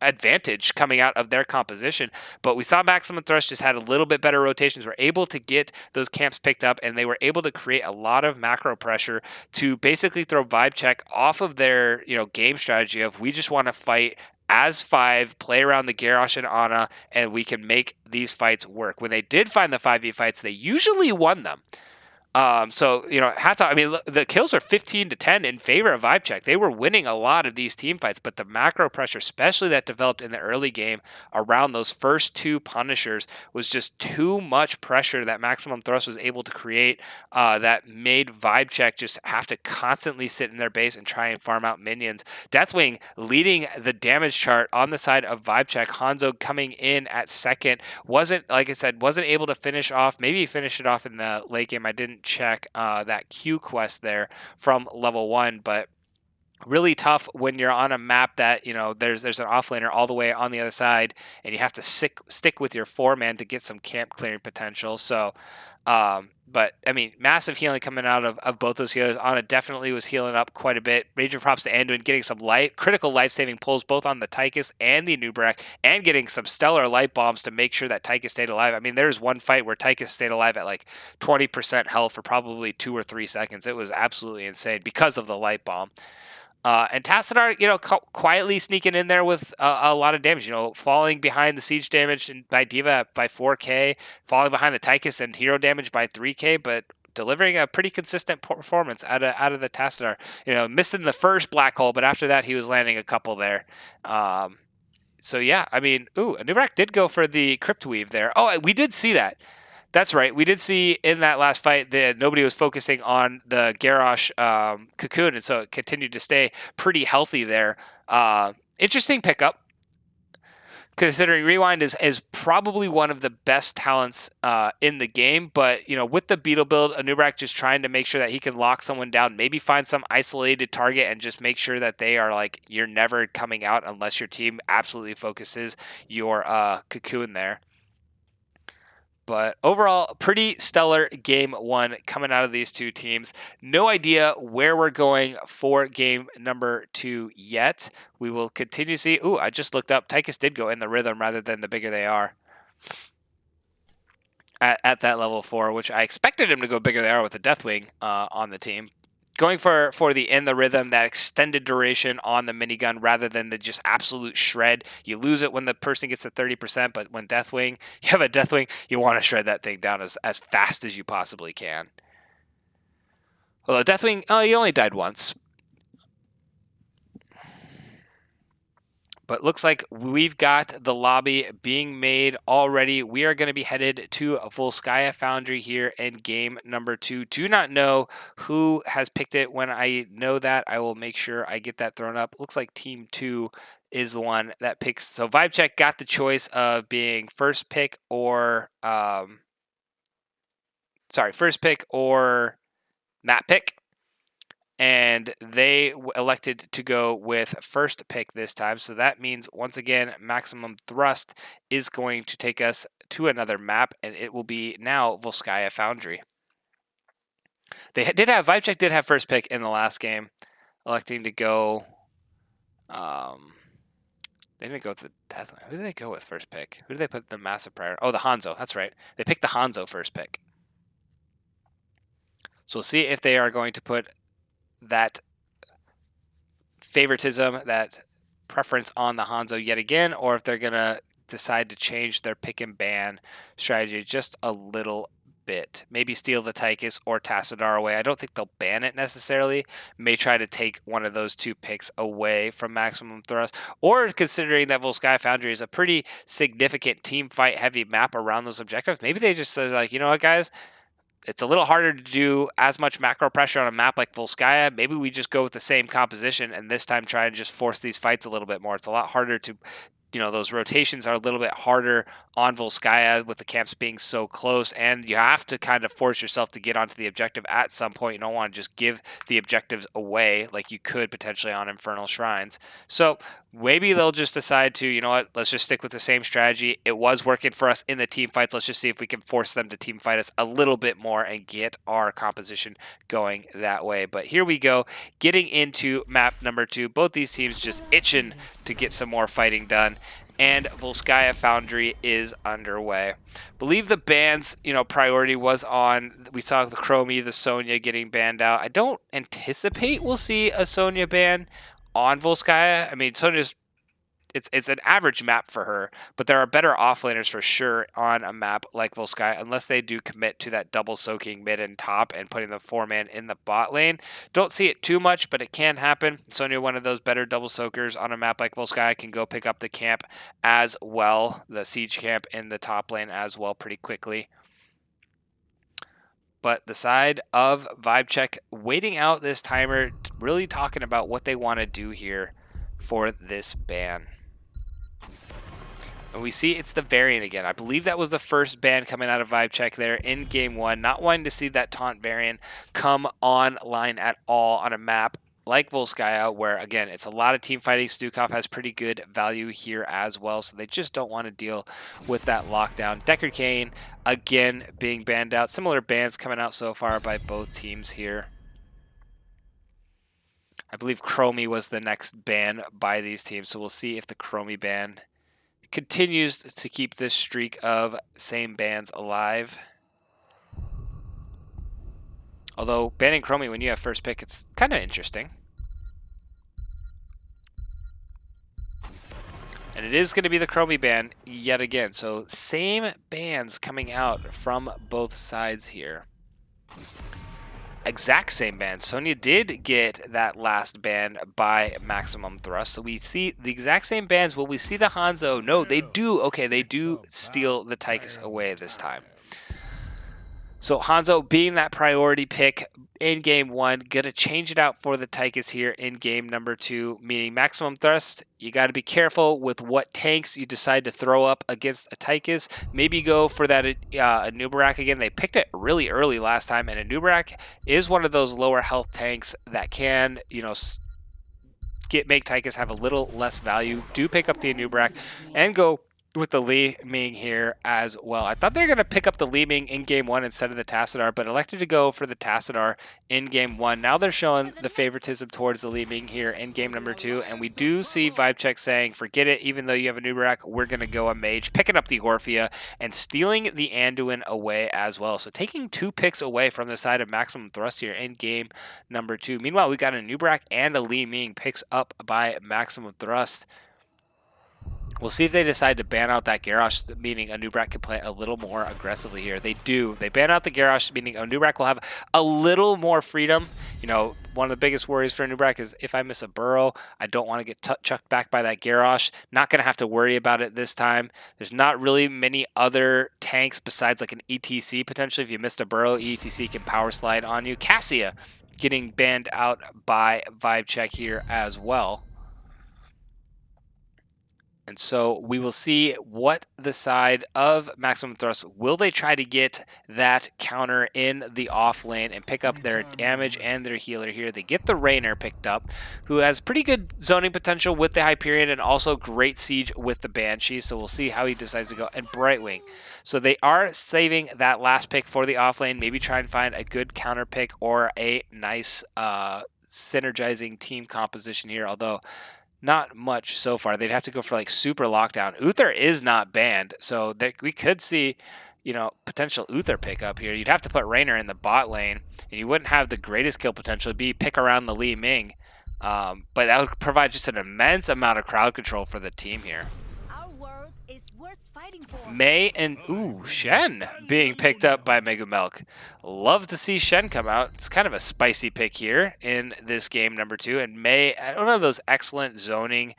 advantage coming out of their composition, but we saw Maximum Thrust just had a little bit better rotations, were able to get those camps picked up, and they were able to create a lot of macro pressure to basically throw VibeCheque off of their game strategy of, we just want to fight as 5, play around the Garrosh and Ana, and we can make these fights work. When they did find the 5v fights, they usually won them. So, hats off. I mean, the kills were 15-10 in favor of VibeCheque. They were winning a lot of these team fights, but the macro pressure, especially that developed in the early game around those first 2 Punishers, was just too much pressure that Maximum Thrust was able to create that made VibeCheque just have to constantly sit in their base and try and farm out minions. Deathwing leading the damage chart on the side of VibeCheque. Hanzo coming in at second. Like I said, wasn't able to finish off. Maybe he finished it off in the late game. I didn't check that Q quest there from level 1, but really tough when you're on a map that there's an offlaner all the way on the other side, and you have to stick with your 4-man to get some camp clearing potential. So but I mean, massive healing coming out of both those healers. Ana definitely was healing up quite a bit. Major props to Anduin getting some critical life-saving pulls both on the Tychus and the Nubrak, and getting some stellar light bombs to make sure that Tychus stayed alive. I mean, there's one fight where Tychus stayed alive at like 20% health for probably 2 or 3 seconds. It was absolutely insane because of the light bomb. And Tassadar, quietly sneaking in there with a lot of damage, falling behind the siege damage by D.Va by 4K, falling behind the Tychus and hero damage by 3K, but delivering a pretty consistent performance out of the Tassadar. Missed in the first black hole, but after that he was landing a couple there. So yeah, I mean, Nubrak did go for the Crypt Weave there. Oh, we did see that. That's right. We did see in that last fight that nobody was focusing on the Garrosh cocoon, and so it continued to stay pretty healthy there. Interesting pickup. considering Rewind is probably one of the best talents in the game. But, you know, with the Beetle build, Anubrak just trying to make sure that he can lock someone down, maybe find some isolated target and just make sure that they are like, you're never coming out unless your team absolutely focuses your cocoon there. But overall, pretty stellar game one coming out of these two teams. No idea where we're going for game number 2 yet. We will continue to see. Ooh, I just looked up. Tychus did go in the rhythm rather than the bigger they are at that level 4, which I expected him to go bigger they are with the Deathwing on the team. Going for the in the rhythm, that extended duration on the minigun rather than the just absolute shred. You lose it when the person gets to 30%, but when Deathwing, you have a Deathwing, you want to shred that thing down as fast as you possibly can. Although Deathwing, he only died once. But looks like we've got the lobby being made already. We are going to be headed to Volskaya Foundry here in game number 2. Do not know who has picked it. When I know that, I will make sure I get that thrown up. Looks like team 2 is the one that picks. So VibeCheque got the choice of being first pick or map pick. And they elected to go with first pick this time. So that means, once again, Maximum Thrust is going to take us to another map, and it will be now Volskaya Foundry. VibeCheque did have first pick in the last game, electing to go. They didn't go with the Deathwing. Who did they go with first pick? Who did they put the massive priority? Oh, the Hanzo. That's right. They picked the Hanzo first pick. So we'll see if they are going to put that favoritism, that preference on the Hanzo yet again, or if they're going to decide to change their pick and ban strategy just a little bit. Maybe steal the Tychus or Tassadar away. I don't think they'll ban it necessarily. May try to take one of those two picks away from Maximum Thrust, or considering that Volskaya Foundry is a pretty significant team fight heavy map around those objectives, maybe they just say, like, you know what, guys, it's a little harder to do as much macro pressure on a map like Volskaya. Maybe we just go with the same composition and this time try and just force these fights a little bit more. It's a lot harder to, you know, those rotations are a little bit harder on Volskaya with the camps being so close, and you have to kind of force yourself to get onto the objective at some point. You don't want to just give the objectives away like you could potentially on Infernal Shrines. So maybe they'll just decide to, you know what, let's just stick with the same strategy. It was working for us in the team fights. Let's just see if we can force them to team fight us a little bit more and get our composition going that way. But here we go, getting into map number 2. Both these teams just itching to get some more fighting done, and Volskaya Foundry is underway. Believe the bans, you know, priority was on, we saw the Chromie, the Sonya getting banned out. I don't anticipate we'll see a Sonya ban on Volskaya. I mean, Sonya's, it's an average map for her, but there are better offlaners for sure on a map like Volskaya, unless they do commit to that double soaking mid and top and putting the 4-man in the bot lane. Don't see it too much, but it can happen. Sonya, one of those better double soakers on a map like Volskaya, can go pick up the camp as well, the siege camp in the top lane as well pretty quickly. But the side of VibeCheque waiting out this timer, really talking about what they want to do here for this ban. And we see it's the variant again. I believe that was the first ban coming out of VibeCheque there in game 1. Not wanting to see that taunt variant come online at all on a map like Volskaya, where, again, it's a lot of team fighting. Stukov has pretty good value here as well, so they just don't want to deal with that lockdown. Deckard Cain, again, being banned out. Similar bans coming out so far by both teams here. I believe Chromie was the next ban by these teams, so we'll see if the Chromie ban continues to keep this streak of same bans alive. Although banning Chromie when you have first pick, it's kind of interesting. And it is going to be the Chromie ban yet again. So same bans coming out from both sides here. Exact same ban. Sonya did get that last ban by Maximum Thrust. So we see the exact same bans. Will we see the Hanzo? No, they do. Okay, they do steal the Tychus away this time. So Hanzo being that priority pick in game 1, gonna change it out for the Tychus here in game number 2, meaning maximum thrust. You got to be careful with what tanks you decide to throw up against a Tychus. Maybe go for that Anubarak again. They picked it really early last time, and Anubarak is one of those lower health tanks that can, make Tychus have a little less value. Do pick up the Anubarak and go with the Li Ming here as well. I thought they were going to pick up the Li Ming in game 1 instead of the Tassadar, but elected to go for the Tassadar in game 1. Now they're showing the favoritism towards the Li Ming here in game number 2, and we do see VibeCheque saying, forget it, even though you have a Nubarak, we're going to go a Mage, picking up the Orphea and stealing the Anduin away as well. So taking 2 picks away from the side of maximum thrust here in game number 2. Meanwhile, we got a Nubarak and a Li Ming picks up by maximum thrust. We'll see if they decide to ban out that Garrosh, meaning Anubarak can play a little more aggressively here. They do. They ban out the Garrosh, meaning Anubarak will have a little more freedom. One of the biggest worries for Anubarak is if I miss a burrow, I don't want to get chucked back by that Garrosh. Not going to have to worry about it this time. There's not really many other tanks besides like an ETC potentially. If you missed a burrow, ETC can power slide on you. Cassia getting banned out by VibeCheque here as well. And so we will see what the side of maximum thrust, will they try to get that counter in the off lane and pick up their damage and their healer here. They get the Raynor picked up, who has pretty good zoning potential with the Hyperion and also great siege with the Banshee. So we'll see how he decides to go. And Brightwing. So they are saving that last pick for the off lane, maybe try and find a good counter pick or a nice synergizing team composition here, although not much so far. They'd have to go for like super lockdown. Uther is not banned, so we could see, potential Uther pickup here. You'd have to put Raynor in the bot lane, and you wouldn't have the greatest kill potential. It'd be pick around the Li Ming, but that would provide just an immense amount of crowd control for the team here. Mei and Shen being picked up by Megumelk. Love to see Shen come out. It's kind of a spicy pick here in this game number 2. And Mei, one of those excellent zoning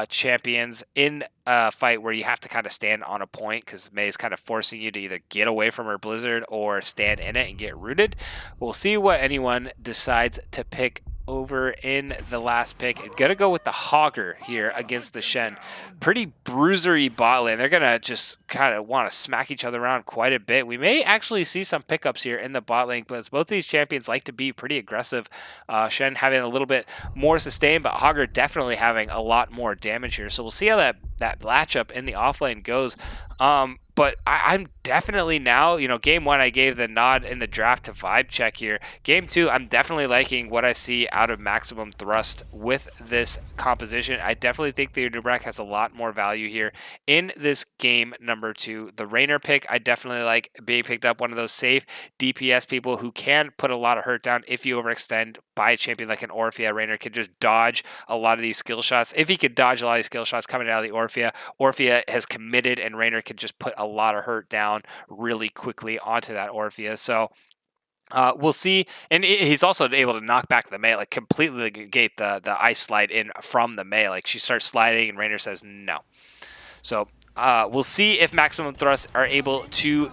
champions in a fight where you have to kind of stand on a point because Mei is kind of forcing you to either get away from her Blizzard or stand in it and get rooted. We'll see what anyone decides to pick over in the last pick. Gonna go with the Hogger here against the Shen. Pretty bruisery bot lane. They're gonna just kind of want to smack each other around quite a bit. We may actually see some pickups here in the bot lane, but both these champions like to be pretty aggressive. Shen having a little bit more sustain, but Hogger definitely having a lot more damage here. So we'll see how that matchup in the offlane goes. But I'm definitely now, game 1, I gave the nod in the draft to VibeCheque here. Game 2, I'm definitely liking what I see out of maximum thrust with this composition. I definitely think the Anubarak has a lot more value here in this game number 2. The Raynor pick, I definitely like being picked up, one of those safe DPS people who can put a lot of hurt down if you overextend by a champion like an Orphea. Raynor can just dodge a lot of these skill shots. If he could dodge a lot of these skill shots coming out of the Orphea, Orphea has committed and Raynor can just put a lot of hurt down really quickly onto that Orphea. So we'll see. And he's also able to knock back the Mei, like completely negate the ice slide in from the Mei. Like she starts sliding and Raynor says no. So we'll see if maximum thrust are able to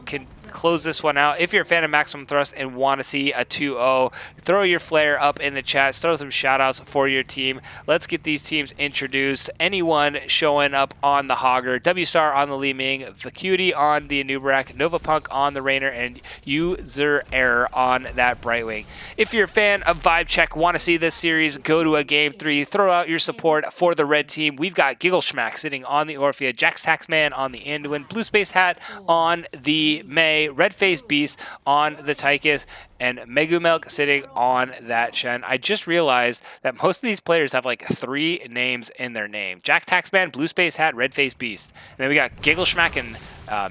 close this one out. If you're a fan of maximum thrust and want to see a 2-0, throw your flare up in the chat, throw some shout outs for your team. Let's get these teams introduced. Anyone showing up on the Hogger, W-Star on the Li Ming, Vacuity on the Anubarak, Novapunk on the Raynor, and User Error on that Brightwing. If you're a fan of VibeCheque, want to see this series go to a game 3, throw out your support for the red team. We've got Giggleshmack sitting on the Orphea, Jax Taxman on the Anduin, Blue Space Hat on the Mei, Red Face Beast on the Tychus, and Megumelk sitting on that Shen. I just realized that most of these players have like 3 names in their name. Jack Taxman, Blue Space Hat, Red Face Beast. And then we got Giggleshmack and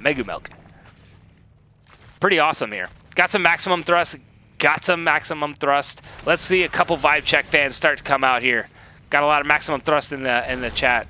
Megumelk. Pretty awesome here. Got some maximum thrust. Let's see a couple VibeCheque fans start to come out here. Got a lot of maximum thrust in the chat.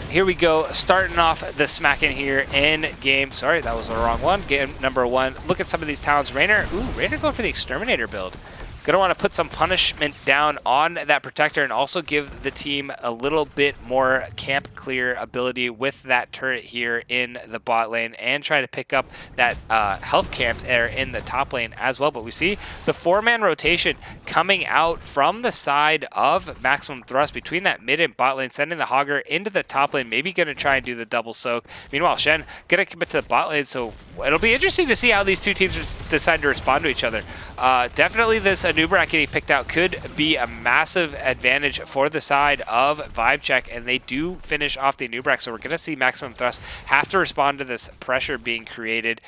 Here we go, starting off the smacking here in game. Sorry, that was the wrong one. Game number 1. Look at some of these talents. Raynor going for the Exterminator build. Gonna want to put some punishment down on that Protector and also give the team a little bit more camp clear ability with that turret here in the bot lane and try to pick up that health camp there in the top lane as well. But we see the 4-man rotation coming out from the side of Maximum Thrust between that mid and bot lane, sending the Hogger into the top lane, maybe going to try and do the double soak. Meanwhile, Shen going to commit to the bot lane, so it'll be interesting to see how these two teams decide to respond to each other. Definitely this Anubrak getting picked out could be a massive advantage for the side of VibeCheque, and they do finish off the Anubrak, so we're going to see Maximum Thrust have to respond to this pressure being created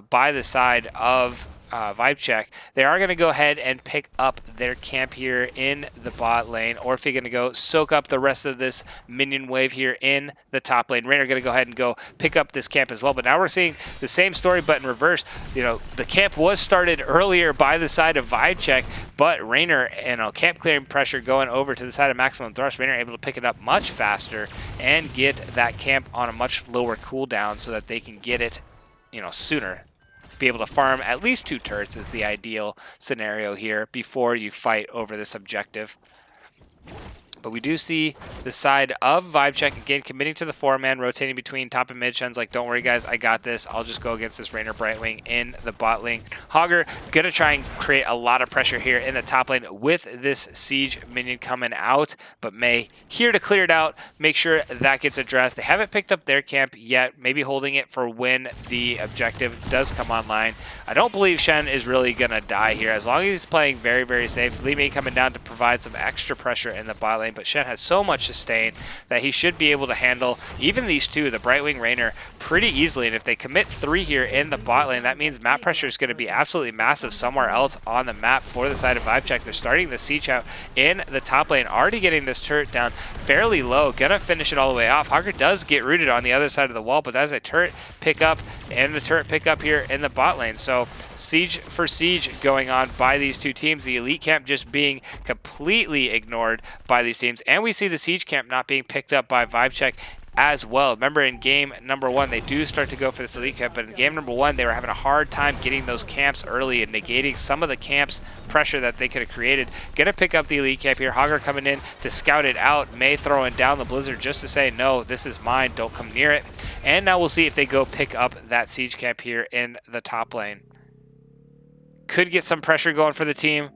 by the side of VibeCheque. They are going to go ahead and pick up their camp here in the bot lane. Orphe going to go soak up the rest of this minion wave here in the top lane. Raynor going to go ahead and go pick up this camp as well. But now we're seeing the same story, but in reverse. You know, the camp was started earlier by the side of VibeCheque, but Raynor and camp clearing pressure going over to the side of Maximum Thrust. Raynor able to pick it up much faster and get that camp on a much lower cooldown so that they can get it, you know, sooner. Be able to farm at least 2 turrets is the ideal scenario here before you fight over this objective. But we do see the side of VibeCheque again committing to the 4-man, rotating between top and mid. Shen's like, don't worry guys, I got this. I'll just go against this Raynor Brightwing in the bot lane. Hogger gonna try and create a lot of pressure here in the top lane with this siege minion coming out, but Mei here to clear it out, make sure that gets addressed. They haven't picked up their camp yet, maybe holding it for when the objective does come online. I don't believe Shen is really gonna die here as long as he's playing very, very safe. Li Mei coming down to provide some extra pressure in the bot lane, but Shen has so much sustain that he should be able to handle even these two, the Brightwing Raynor, pretty easily. And if they commit 3 here in the bot lane, that means map pressure is going to be absolutely massive somewhere else on the map for the side of VibeCheque. They're starting the siege out in the top lane, already getting this turret down fairly low, gonna finish it all the way off. Hogger does get rooted on the other side of the wall, but that's a turret pick up and the turret pick up here in the bot lane. So siege for siege going on by these two teams. The elite camp just being completely ignored by these teams. And we see the siege camp not being picked up by VibeCheque as well. Remember in game number 1, they do start to go for this elite camp, but in game number 1, they were having a hard time getting those camps early and negating some of the camps pressure that they could have created. Gonna pick up the elite camp here. Hogger coming in to scout it out. Mei throwing down the blizzard just to say, no, this is mine, don't come near it. And now we'll see if they go pick up that siege camp here in the top lane. Could get some pressure going for the team.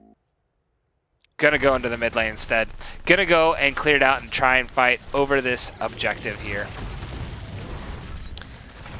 Gonna go into the mid lane instead. Gonna go and clear it out and try and fight over this objective here.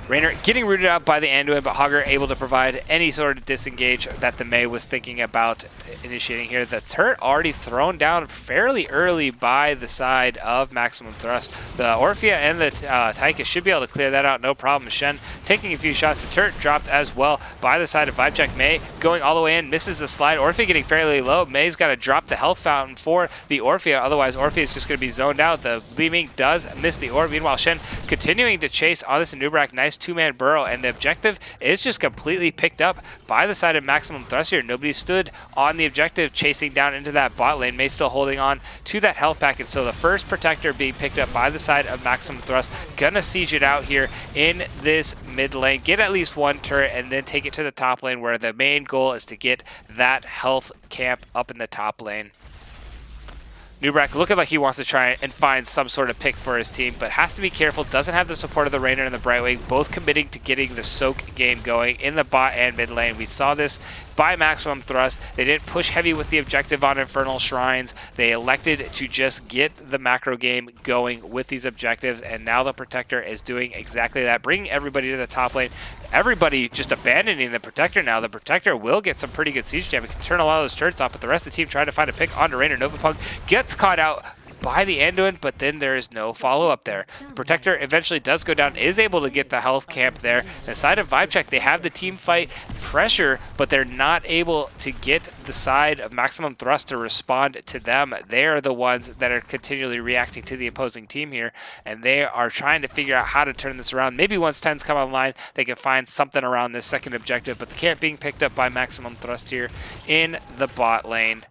Raynor getting rooted out by the Anduin, but Hogger able to provide any sort of disengage that the Mei was thinking about initiating here. The turret already thrown down fairly early by the side of Maximum Thrust. The Orphea and the Taika should be able to clear that out, no problem. Shen taking a few shots. The turret dropped as well by the side of VibeCheque. Mei going all the way in, misses the slide. Orphea getting fairly low. Mei's got to drop the health fountain for the Orphea, otherwise Orphea is just going to be zoned out. The Li Ming does miss the orb. Meanwhile, Shen continuing to chase on this Anubrak. Nice 2-man burrow, and the objective is just completely picked up by the side of Maximum Thrust here. Nobody stood on the objective, chasing down into that bot lane. Mei still holding on to that health packet, so the first Protector being picked up by the side of Maximum Thrust. Gonna siege it out here in this mid lane, get at least 1 turret, and then take it to the top lane, where the main goal is to get that health camp up in the top lane. Nubrak looking like he wants to try and find some sort of pick for his team, but has to be careful. Doesn't have the support of the Raynor and the Brightwing, both committing to getting the soak game going in the bot and mid lane. We saw this by Maximum Thrust. They didn't push heavy with the objective on Infernal Shrines. They elected to just get the macro game going with these objectives, and now the Protector is doing exactly that, bringing everybody to the top lane. Everybody just abandoning the Protector now. The Protector will get some pretty good siege damage. It can turn a lot of those turrets off, but the rest of the team trying to find a pick onto Raynor. Novapunk gets caught out by the Anduin, but then there is no follow-up there. The Protector eventually does go down, is able to get the health camp there. The side of VibeCheque, they have the team fight pressure, but they're not able to get the side of Maximum Thrust to respond to them. They are the ones that are continually reacting to the opposing team here, and they are trying to figure out how to turn this around. Maybe once 10s come online, they can find something around this second objective, but the camp being picked up by Maximum Thrust here in the bot lane.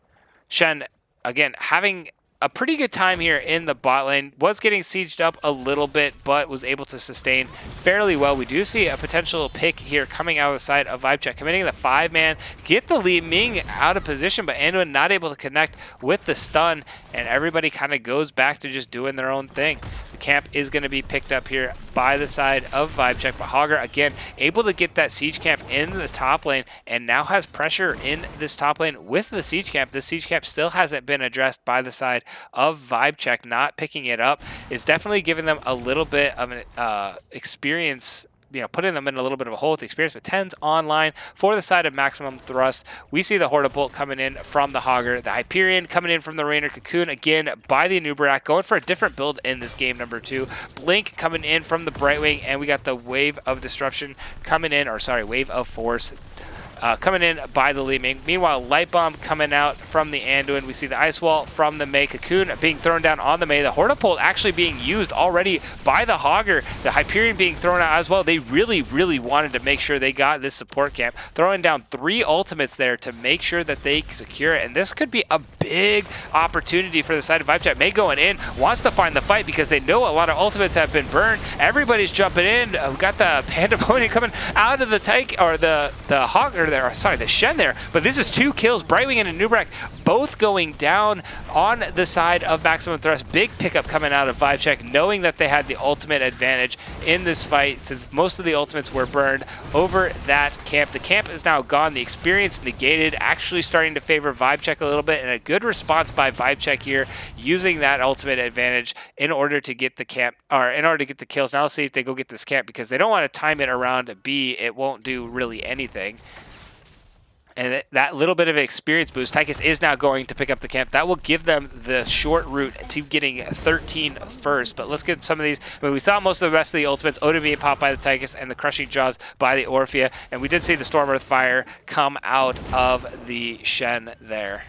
Shen, again, having a pretty good time here in the bot lane. Was getting sieged up a little bit, but was able to sustain fairly well. We do see a potential pick here coming out of the side of VibeCheque, committing the 5-man, get the Li Ming out of position, but Anduin not able to connect with the stun, and everybody kind of goes back to just doing their own thing. The camp is going to be picked up here by the side of VibeCheque, but Hogger, again, able to get that siege camp in the top lane, and now has pressure in this top lane with the siege camp. The siege camp still hasn't been addressed by the side of VibeCheque. Not picking it up is definitely giving them a little bit of an experience, you know, putting them in a little bit of a hole with experience. But 10's online for the side of Maximum Thrust. We see the Hortibolt coming in from the Hogger, the Hyperion coming in from the Rainer Cocoon, again by the Anubarak, going for a different build in this game number 2. Blink coming in from the Brightwing, and we got the Wave of Disruption coming in, or sorry, Wave of Force coming in by the Li Ming. Meanwhile, Light Bomb coming out from the Anduin. We see the Ice Wall from the Mei. Cocoon being thrown down on the Mei. The Hortibolt actually being used already by the Hogger. The Hyperion being thrown out as well. They really, really wanted to make sure they got this support camp. Throwing down 3 ultimates there to make sure that they secure it. And this could be a big opportunity for the side of VibeCheque. Mei going in, wants to find the fight because they know a lot of ultimates have been burned. Everybody's jumping in. We got the Pandemonium coming out of the Tyke, or the Hogger there, sorry, the Shen there, but this is 2 kills. Brightwing and Anubarak both going down on the side of Maximum Thrust. Big pickup coming out of VibeCheque, knowing that they had the ultimate advantage in this fight since most of the ultimates were burned over that camp. The camp is now gone, the experience negated, actually starting to favor VibeCheque a little bit, and a good response by VibeCheque here, using that ultimate advantage in order to get the camp, or in order to get the kills. Now let's see if they go get this camp, because they don't want to time it around B. It won't do really anything. And that little bit of an experience boost, Tychus is now going to pick up the camp. That will give them the short route to getting 13 first. But let's get some of these. I mean, we saw most of the rest of the ultimates. Odin being popped by the Tychus and the Crushing Jaws by the Orphea. And we did see the Storm Earth Fire come out of the Shen there.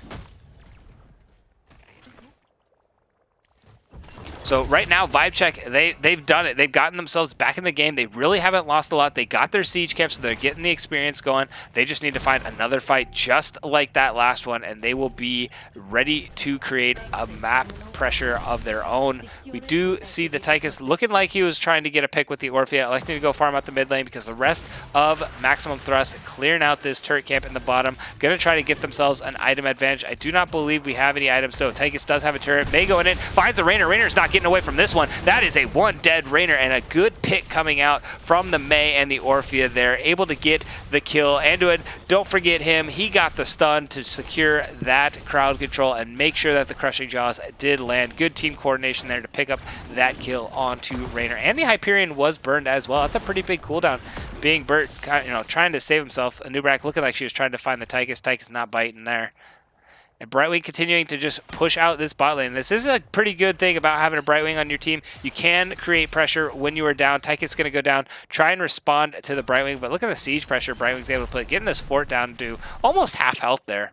So right now, VibeCheque, they've done it. They've gotten themselves back in the game. They really haven't lost a lot. They got their siege camp, so they're getting the experience going. They just need to find another fight just like that last one, and they will be ready to create a map pressure of their own. We do see the Tychus looking like he was trying to get a pick with the Orphea, electing to go farm out the mid lane because the rest of Maximum Thrust clearing out this turret camp in the bottom. Going to try to get themselves an item advantage. I do not believe we have any items, though. Tychus does have a turret. Mei going in, finds the Rainer. Rainer's not getting away from this one. That is a 1 dead Rainer, and a good pick coming out from the Mei and the Orphea there. Able to get the kill. Anduin, don't forget him. He got the stun to secure that crowd control and make sure that the Crushing Jaws did land. Good team coordination there to pick up that kill onto Rainer. And the Hyperion was burned as well. That's a pretty big cooldown. Being burnt, you know, trying to save himself. Anubarak looking like she was trying to find the Tychus. Tychus not biting there. And Brightwing continuing to just push out this bot lane. This is a pretty good thing about having a Brightwing on your team. You can create pressure when you are down. Tychus is going to go down, try and respond to the Brightwing. But look at the siege pressure Brightwing's able to put, getting this fort down to almost half health there.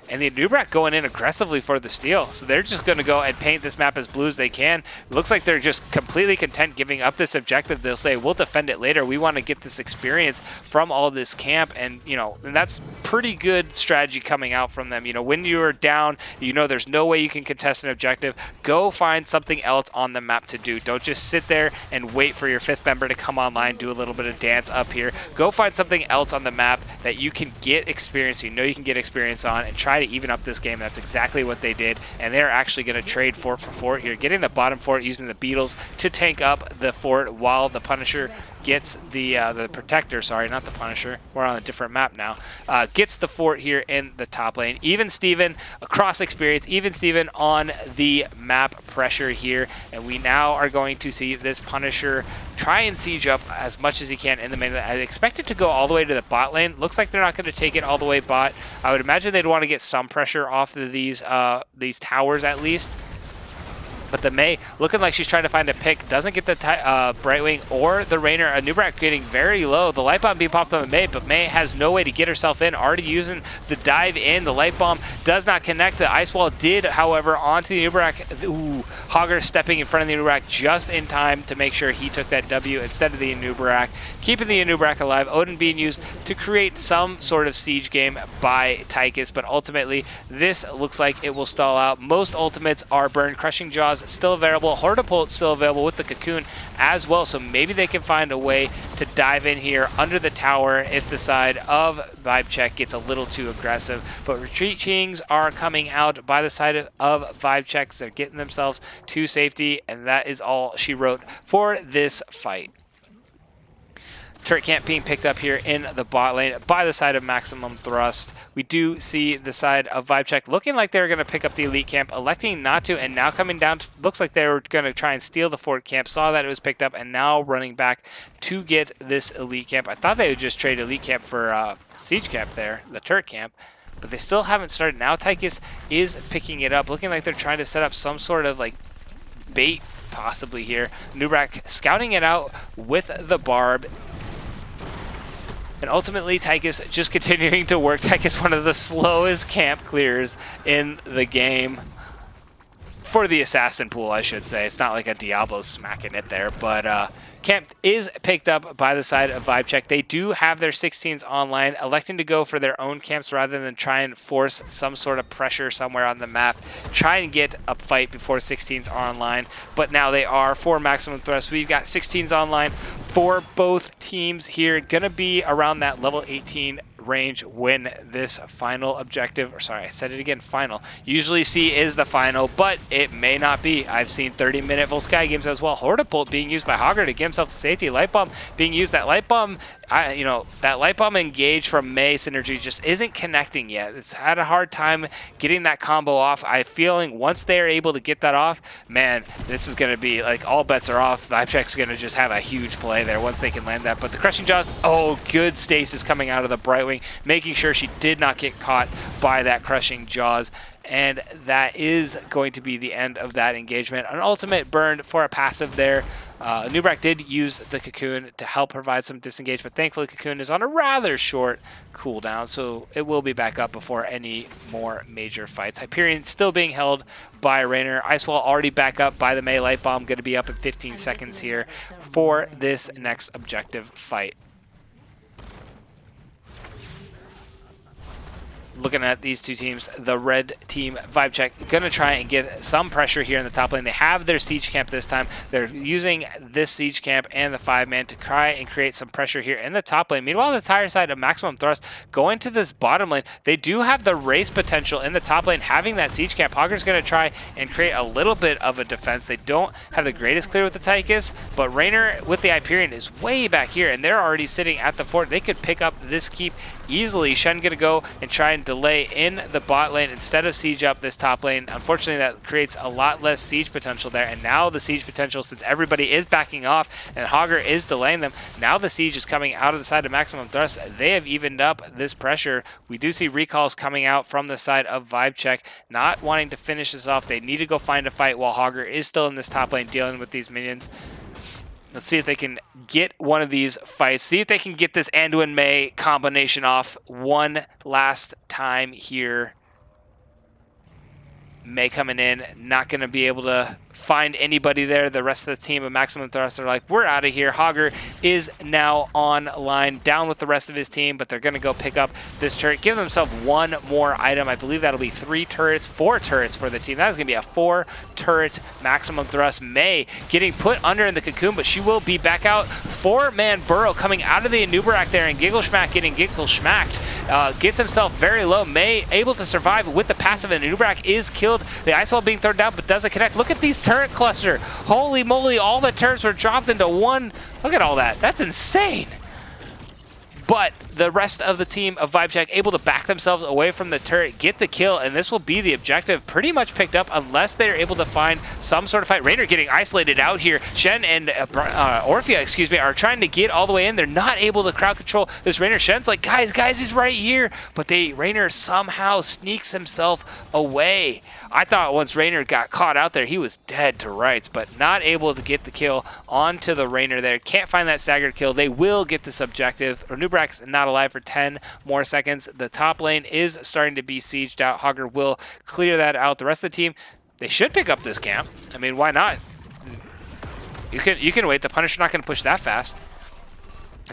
And the Anubarak going in aggressively for the steal. So they're just going to go and paint this map as blue as they can. It looks like they're just completely content giving up this objective. They'll say, we'll defend it later. We want to get this experience from all this camp. And, you know, and that's pretty good strategy coming out from them. You know, when you're down, you know there's no way you can contest an objective. Go find something else on the map to do. Don't just sit there and wait for your 5th member to come online, do a little bit of dance up here. Go find something else on the map that you can get experience, you know you can get experience on, and try to even up this game. That's exactly what they did, and they're actually going to trade fort for fort here, getting the bottom fort, using the Beetles to tank up the fort while the Punisher gets the Protector, sorry, not the Punisher, we're on a different map now, gets the fort here in the top lane. Even Steven, across experience, even Steven on the map pressure here, and we now are going to see this Punisher try and siege up as much as he can in the main lane. I expect it to go all the way to the bot lane. Looks like they're not going to take it all the way bot. I would imagine they'd want to get some pressure off of these towers at least. But the Mei looking like she's trying to find a pick. Doesn't get the Brightwing or the Rainer. Nubrak getting very low. The Light Bomb being popped on the Mei, but Mei has no way to get herself in. Already using the dive in. The Light Bomb does not connect. The Ice Wall did, however, onto the Nubrak. Ooh, Hogger stepping in front of the Nubrak just in time to make sure he took that W instead of the Nubrak. Keeping the Nubrak alive. Odin being used to create some sort of siege game by Tychus, but ultimately this looks like it will stall out. Most ultimates are burned. Crushing Jaws still available. Hortapult still available with the Cocoon as well, so maybe they can find a way to dive in here under the tower if the side of VibeCheque gets a little too aggressive. But retreat kings are coming out by the side of VibeCheque. They're getting themselves to safety, and that is all she wrote for this fight. Turret camp being picked up here in the bot lane by the side of Maximum Thrust. We do see the side of VibeCheque looking like they're going to pick up the elite camp, electing not to, and now coming down. Looks like they were going to try and steal the fort camp. Saw that it was picked up, and now running back to get this elite camp. I thought they would just trade elite camp for siege camp there, the turret camp, but they still haven't started. Now Tychus is picking it up, looking like they're trying to set up some sort of like bait possibly here. Nubrak scouting it out with the barb. And ultimately, Tychus just continuing to work. Tychus, one of the slowest camp clears in the game. For the assassin pool, I should say. It's not like a Diablo smacking it there, but camp is picked up by the side of VibeCheque. They do have their 16s online, electing to go for their own camps rather than try and force some sort of pressure somewhere on the map. Try and get a fight before 16s are online, but now they are for Maximum Thrust. We've got 16s online for both teams here. Gonna be around that level 18 range when this final objective, or sorry, I said it again, final. Usually C is the final, but it may not be. I've seen 30-minute Volsky games as well. Hortapult being used by Hogger to get himself to safety. Light Bomb being used. That Light Bomb, that Light Bomb engage from Mei synergy just isn't connecting yet. It's had a hard time getting that combo off. I'm feeling once they're able to get that off, man, this is going to be like all bets are off. VibeCheque's going to just have a huge play there once they can land that. But the Crushing Jaws, oh, good stasis coming out of the Brightwing, making sure she did not get caught by that Crushing Jaws. And that is going to be the end of that engagement. An ultimate burned for a passive there. Nubrak did use the Cocoon to help provide some disengage, but thankfully Cocoon is on a rather short cooldown, so it will be back up before any more major fights. Hyperion still being held by Rainer. Icewall already back up by the Mei. Light Bomb going to be up in 15 seconds here for this next objective fight. Looking at these two teams, the red team, VibeCheque, going to try and get some pressure here in the top lane. They have their siege camp this time. They're using this siege camp and the 5-man to try and create some pressure here in the top lane. Meanwhile, the tire side of Maximum Thrust going to this bottom lane. They do have the race potential in the top lane, having that siege camp. Hogger's going to try and create a little bit of a defense. They don't have the greatest clear with the Tychus, but Rainer with the Hyperion is way back here, and they're already sitting at the fort. They could pick up this keep easily. Shen going to go and try and delay in the bot lane instead of siege up this top lane. Unfortunately, that creates a lot less siege potential there, and now the siege potential, since everybody is backing off and Hogger is delaying them, now the siege is coming out of the side of Maximum Thrust. They have evened up this pressure. We do see recalls coming out from the side of VibeCheque, not wanting to finish this off. They need to go find a fight while Hogger is still in this top lane dealing with these minions. Let's see if they can get one of these fights. See if they can get this Anduin Mei combination off one last time here. Mei coming in, not going to be able to find anybody there. The rest of the team of Maximum Thrust are like, we're out of here. Hogger is now online, down with the rest of his team, but they're going to go pick up this turret, give themselves one more item. I believe that'll be 4 turrets for the team. That is going to be a 4-turret Maximum Thrust. Mei getting put under in the Cocoon, but she will be back out. 4-man Burrow coming out of the Anubarak there, and Gigglesmack getting Gigglesmacked. Gets himself very low. Mei able to survive with the passive, and Anubarak is killed. The Ice Wall being thrown down, but doesn't connect. Look at these turret cluster. Holy moly, all the turrets were dropped into one. Look at all that. That's insane. but the rest of the team of VibeCheque able to back themselves away from the turret, get the kill, and this will be the objective pretty much picked up unless they're able to find some sort of fight. Raynor getting isolated out here. Shen and Orphea, excuse me, are trying to get all the way in. They're not able to crowd control this Raynor. Shen's like, guys, he's right here, but Raynor somehow sneaks himself away. I thought once Raynor got caught out there, he was dead to rights, but not able to get the kill onto the Raynor there. Can't find that staggered kill. They will get this objective. Nubrak's not alive for 10 more seconds. The top lane is starting to be sieged out. Hogger will clear that out. The rest of the team, they should pick up this camp. I mean, why not? You can wait. The Punisher's not going to push that fast.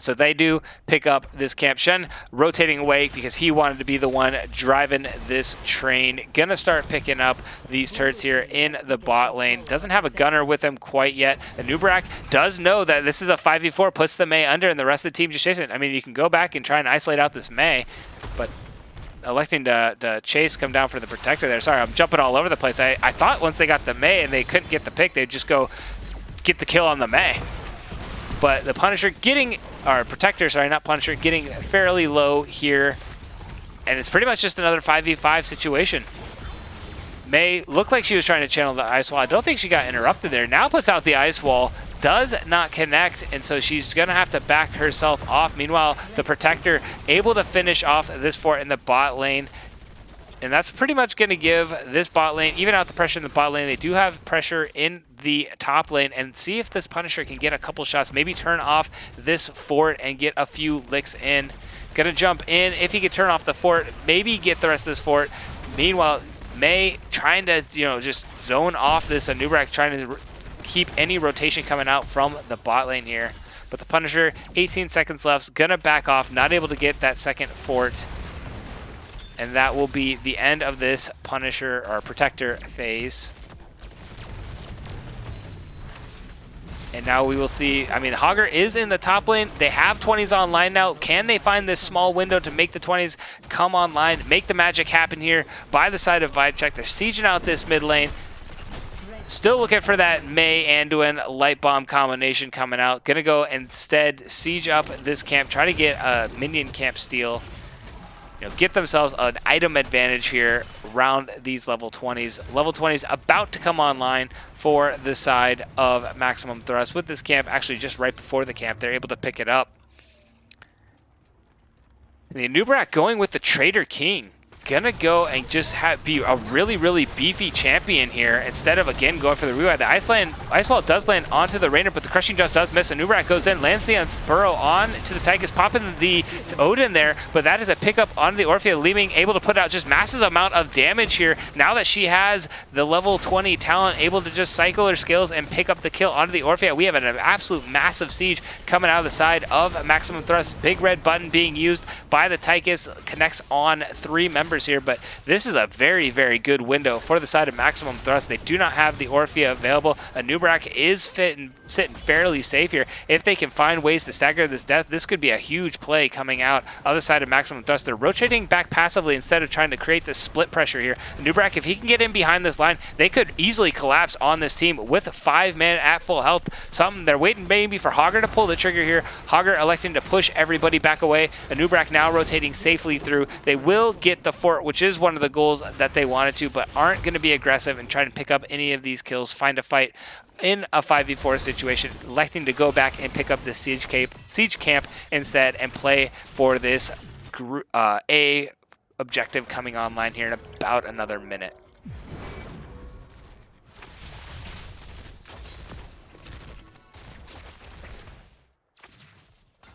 So they do pick up this camp. Shen rotating away because he wanted to be the one driving this train. Gonna start picking up these turrets here in the bot lane. Doesn't have a gunner with him quite yet. And Nubrak does know that this is a 5v4, puts the Mei under, and the rest of the team just chasing it. I mean, you can go back and try and isolate out this Mei, but electing to chase, come down for the Protector there. Sorry, I'm jumping all over the place. I thought once they got the Mei and they couldn't get the pick, they'd just go get the kill on the Mei. But the Punisher getting, or Protector, sorry, not Punisher, getting fairly low here. And it's pretty much just another 5v5 situation. Mei looked like she was trying to channel the ice wall. I don't think she got interrupted there. Now puts out the ice wall, does not connect, and so she's going to have to back herself off. Meanwhile, the Protector able to finish off this fort in the bot lane. And that's pretty much going to give this bot lane, even out the pressure in the bot lane. They do have pressure in the top lane, and see if this Punisher can get a couple shots, maybe turn off this fort and get a few licks in. Gonna jump in. If he could turn off the fort, maybe get the rest of this fort. Meanwhile, Mei trying to, just zone off this Nubrak, trying to keep any rotation coming out from the bot lane here. But the Punisher, 18 seconds left, gonna back off, not able to get that second fort. And that will be the end of this Punisher or Protector phase. And now we will see, I mean, Hogger is in the top lane. They have 20s online now. Can they find this small window to make the 20s come online, make the magic happen here by the side of VibeCheque? They're sieging out this mid lane. Still looking for that Mei Anduin light bomb combination coming out. Gonna go instead siege up this camp, try to get a minion camp steal. Get themselves an item advantage here around these level 20s. Level 20s about to come online for the side of Maximum Thrust. With this camp, actually just right before the camp, they're able to pick it up. The Nubrak going with the Trader King. Gonna go and just be a really, really beefy champion here instead of, again, going for the rewind. The Ice Wall does land onto the Raynor, but the Crushing Just does miss. And Nubrak goes in, lands the Burrow on to the Tychus, popping the Odin there, but that is a pickup on the Orphea, leaving able to put out just massive amount of damage here. Now that she has the level 20 talent, able to just cycle her skills and pick up the kill onto the Orphea. We have an absolute massive siege coming out of the side of Maximum Thrust. Big red button being used by the Tychus, connects on 3 members here, but this is a very, very good window for the side of Maximum Thrust. They do not have the Orphea available. A Nubrak is sitting fairly safe here. If they can find ways to stagger this death, this could be a huge play coming out of the side of Maximum Thrust. They're rotating back passively instead of trying to create this split pressure here. Nubrak, if he can get in behind this line, they could easily collapse on this team with 5 men at full health. They're waiting maybe for Hogger to pull the trigger here. Hogger electing to push everybody back away. A Nubrak now rotating safely through. They will get the fort, which is one of the goals that they wanted to, but aren't going to be aggressive and try to pick up any of these kills, find a fight in a 5v4 situation, electing to go back and pick up the siege camp instead and play for this A objective coming online here in about another minute.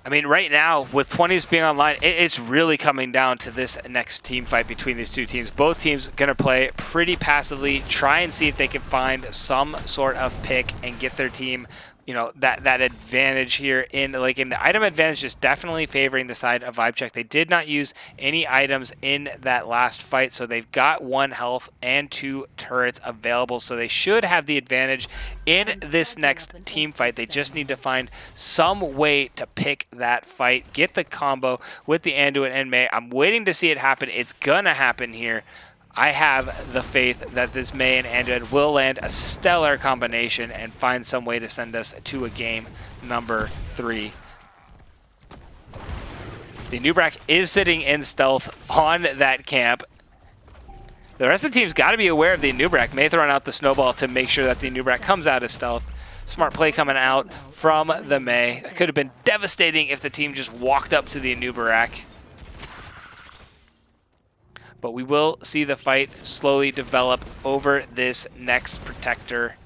I mean, right now, with 20s being online, it's really coming down to this next team fight between these two teams. Both teams going to play pretty passively, try and see if they can find some sort of pick and get their team, that advantage here in the late game. The item advantage is definitely favoring the side of VibeCheque. They did not use any items in that last fight, so they've got 1 health and 2 turrets available, so they should have the advantage in this next team fight. They just need to find some way to pick that fight, get the combo with the Anduin and Mei. I'm waiting to see it happen. It's gonna happen here. I have the faith that this Mei and Anduin will land a stellar combination and find some way to send us to a game number 3. The Nubrak is sitting in stealth on that camp. The rest of the team's got to be aware of the Nubrak. May throw out the snowball to make sure that the Nubrak comes out of stealth. Smart play coming out from the May. It could have been devastating if the team just walked up to the Nubrak. But we will see the fight slowly develop over this next protector.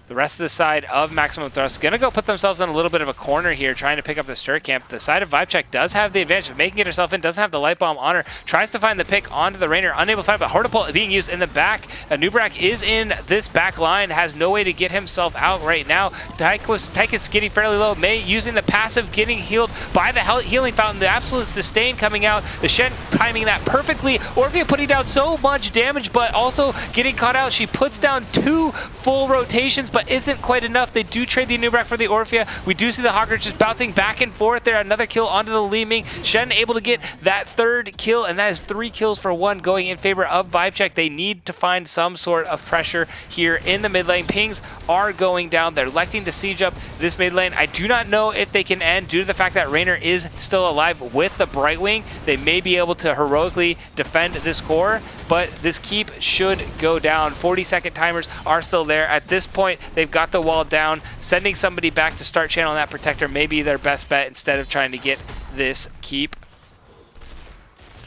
The rest of the side of Maximum Thrust going to go put themselves in a little bit of a corner here, trying to pick up the Stir Camp. The side of VibeCheque does have the advantage of making it herself in, doesn't have the Light Bomb on her, tries to find the pick onto the Rainer, unable to find it, but Hortipult being used in the back. Nubrak is in this back line, has no way to get himself out right now. Tychus getting fairly low, May using the passive, getting healed by the healing fountain, the absolute sustain coming out, the Shen timing that perfectly. Orphea putting down so much damage, but also getting caught out. She puts down 2 full rotations, but isn't quite enough. They do trade the Nubrak for the Orphea. We do see the Hogger just bouncing back and forth there. Another kill onto the Li Ming. Shen able to get that 3rd kill, and that is 3 kills for 1 going in favor of VibeCheque. They need to find some sort of pressure here in the mid lane. Pings are going down. They're electing to siege up this mid lane. I do not know if they can end due to the fact that Rainer is still alive with the Brightwing. They may be able to heroically defend this core, but this keep should go down. 40-second timers are still there. At this point, they've got the wall down. Sending somebody back to start channeling that protector may be their best bet instead of trying to get this keep.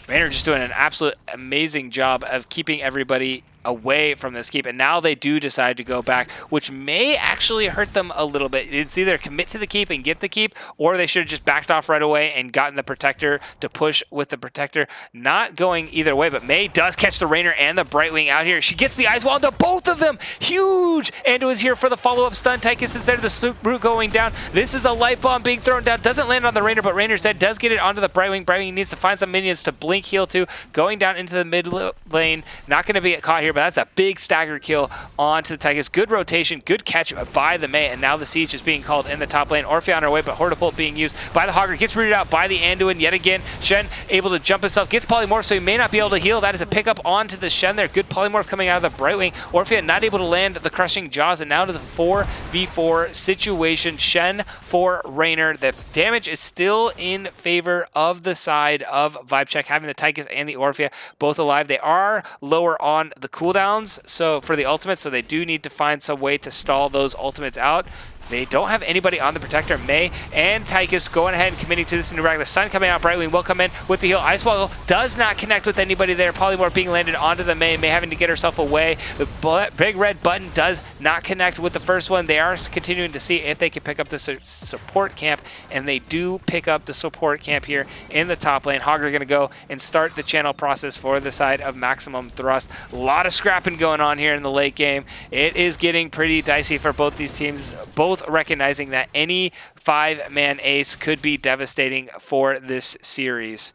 Rainer just doing an absolute amazing job of keeping everybody away from this keep, and now they do decide to go back, which may actually hurt them a little bit. It's either commit to the keep and get the keep, or they should have just backed off right away and gotten the protector to push with the protector. Not going either way, but May does catch the Rainer and the Brightwing out here. She gets the Ice Wall into both of them. Huge! Ando is here for the follow-up stun. Tychus is there, the sloop root going down. This is a Light Bomb being thrown down. Doesn't land on the Rainer, but Rainer's dead. Does get it onto the Brightwing. Brightwing needs to find some minions to blink heal to. Going down into the mid lane. Not going to be caught here, but that's a big stagger kill onto the Tychus. Good rotation, good catch by the May, and now the siege is being called in the top lane. Orphea on her way, but Hortipult being used by the Hogger. Gets rooted out by the Anduin yet again. Shen able to jump himself, gets polymorph, so he may not be able to heal. That is a pickup onto the Shen there. Good polymorph coming out of the Brightwing. Orphea not able to land the crushing jaws, and now it is a 4v4 situation. Shen for Rainer. The damage is still in favor of the side of VibeCheque, having the Tychus and the Orphea both alive. They are lower on the cooldowns, so for the ultimates, so they do need to find some way to stall those ultimates out. They don't have anybody on the protector. May and Tychus going ahead and committing to this Nubrak. The stun coming out, Brightwing will come in with the heal. Ice Wall does not connect with anybody there. Polymorph being landed onto the May. May having to get herself away. The big red button does not connect with the first one. They are continuing to see if they can pick up the support camp, and they do pick up the support camp here in the top lane. Hogger going to go and start the channel process for the side of Maximum Thrust. A lot of scrapping going on here in the late game. It is getting pretty dicey for both these teams, both recognizing that any 5-man ace could be devastating for this series.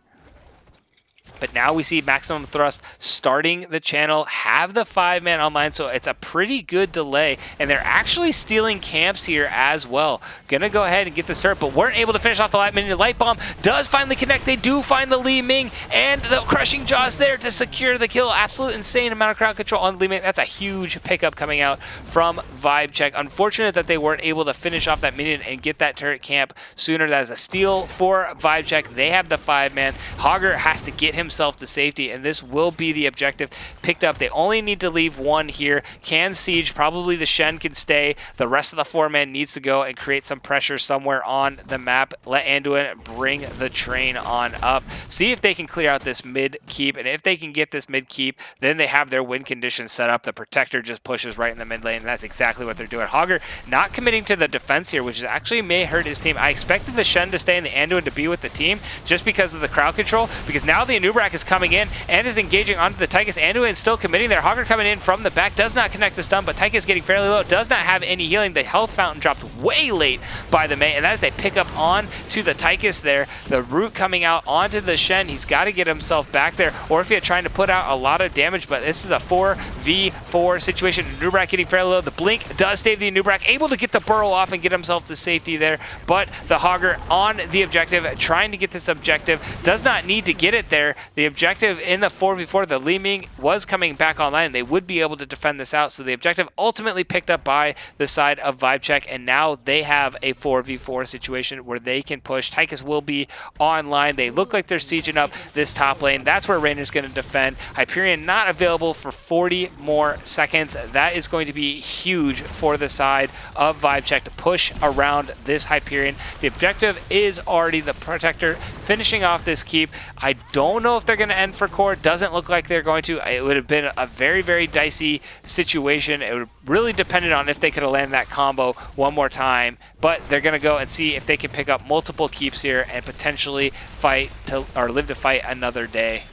But now we see Maximum Thrust starting the channel, have the 5-man online, so it's a pretty good delay. And they're actually stealing camps here as well. Gonna go ahead and get the start, but weren't able to finish off the Light Bomb. Does finally connect. They do find the Li Ming, and the Crushing Jaws there to secure the kill. Absolute insane amount of crowd control on Li Ming. That's a huge pickup coming out from VibeCheque. Unfortunate that they weren't able to finish off that minion and get that turret camp sooner. That is a steal for VibeCheque. They have the 5-man. Hogger has to get himself to safety, and this will be the objective picked up. They only need to leave one here. Can siege, probably the Shen can stay. The rest of the 4-man needs to go and create some pressure somewhere on the map. Let Anduin bring the train on up. See if they can clear out this mid keep, and if they can get this mid keep, then they have their win conditions set up. The protector just pushes right in the mid lane, and that's exactly what they're doing. Hogger not committing to the defense here, which actually may hurt his team. I expected the Shen to stay and the Anduin to be with the team just because of the crowd control, because now the Nubrak is coming in and is engaging onto the Tychus. Anduin is still committing there. Hogger coming in from the back, does not connect the stun, but Tychus getting fairly low, does not have any healing. The health fountain dropped way late by the May, and that is a pickup on to the Tychus there. The root coming out onto the Shen. He's got to get himself back there. Orphea trying to put out a lot of damage, but this is a 4v4 situation. Nubrak getting fairly low. The blink does save the Nubrak, able to get the burrow off and get himself to safety there, but the Hogger on the objective, trying to get this objective, does not need to get it there. The objective in the 4v4, the Li Ming was coming back online. They would be able to defend this out. So the objective ultimately picked up by the side of VibeCheque, and now they have a 4v4 situation where they can push. Tychus will be online. They look like they're sieging up this top lane. That's where Rainer's going to defend. Hyperion not available for 40 more seconds. That is going to be huge for the side of VibeCheque to push around this Hyperion. The objective is already the Protector finishing off this keep. I don't know if they're going to end for core. Doesn't look like they're going to. It would have been a very, very dicey situation. It would really depended on if they could have landed that combo one more time, but they're going to go and see if they can pick up multiple keeps here and potentially fight to, or live to fight another day.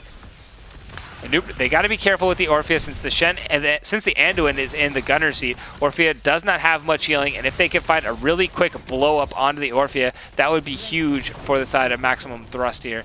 They got to be careful with the Orphea since the Shen and since the Anduin is in the gunner seat. Orphea does not have much healing, and if they can find a really quick blow up onto the Orphea, that would be huge for the side of Maximum Thrust here.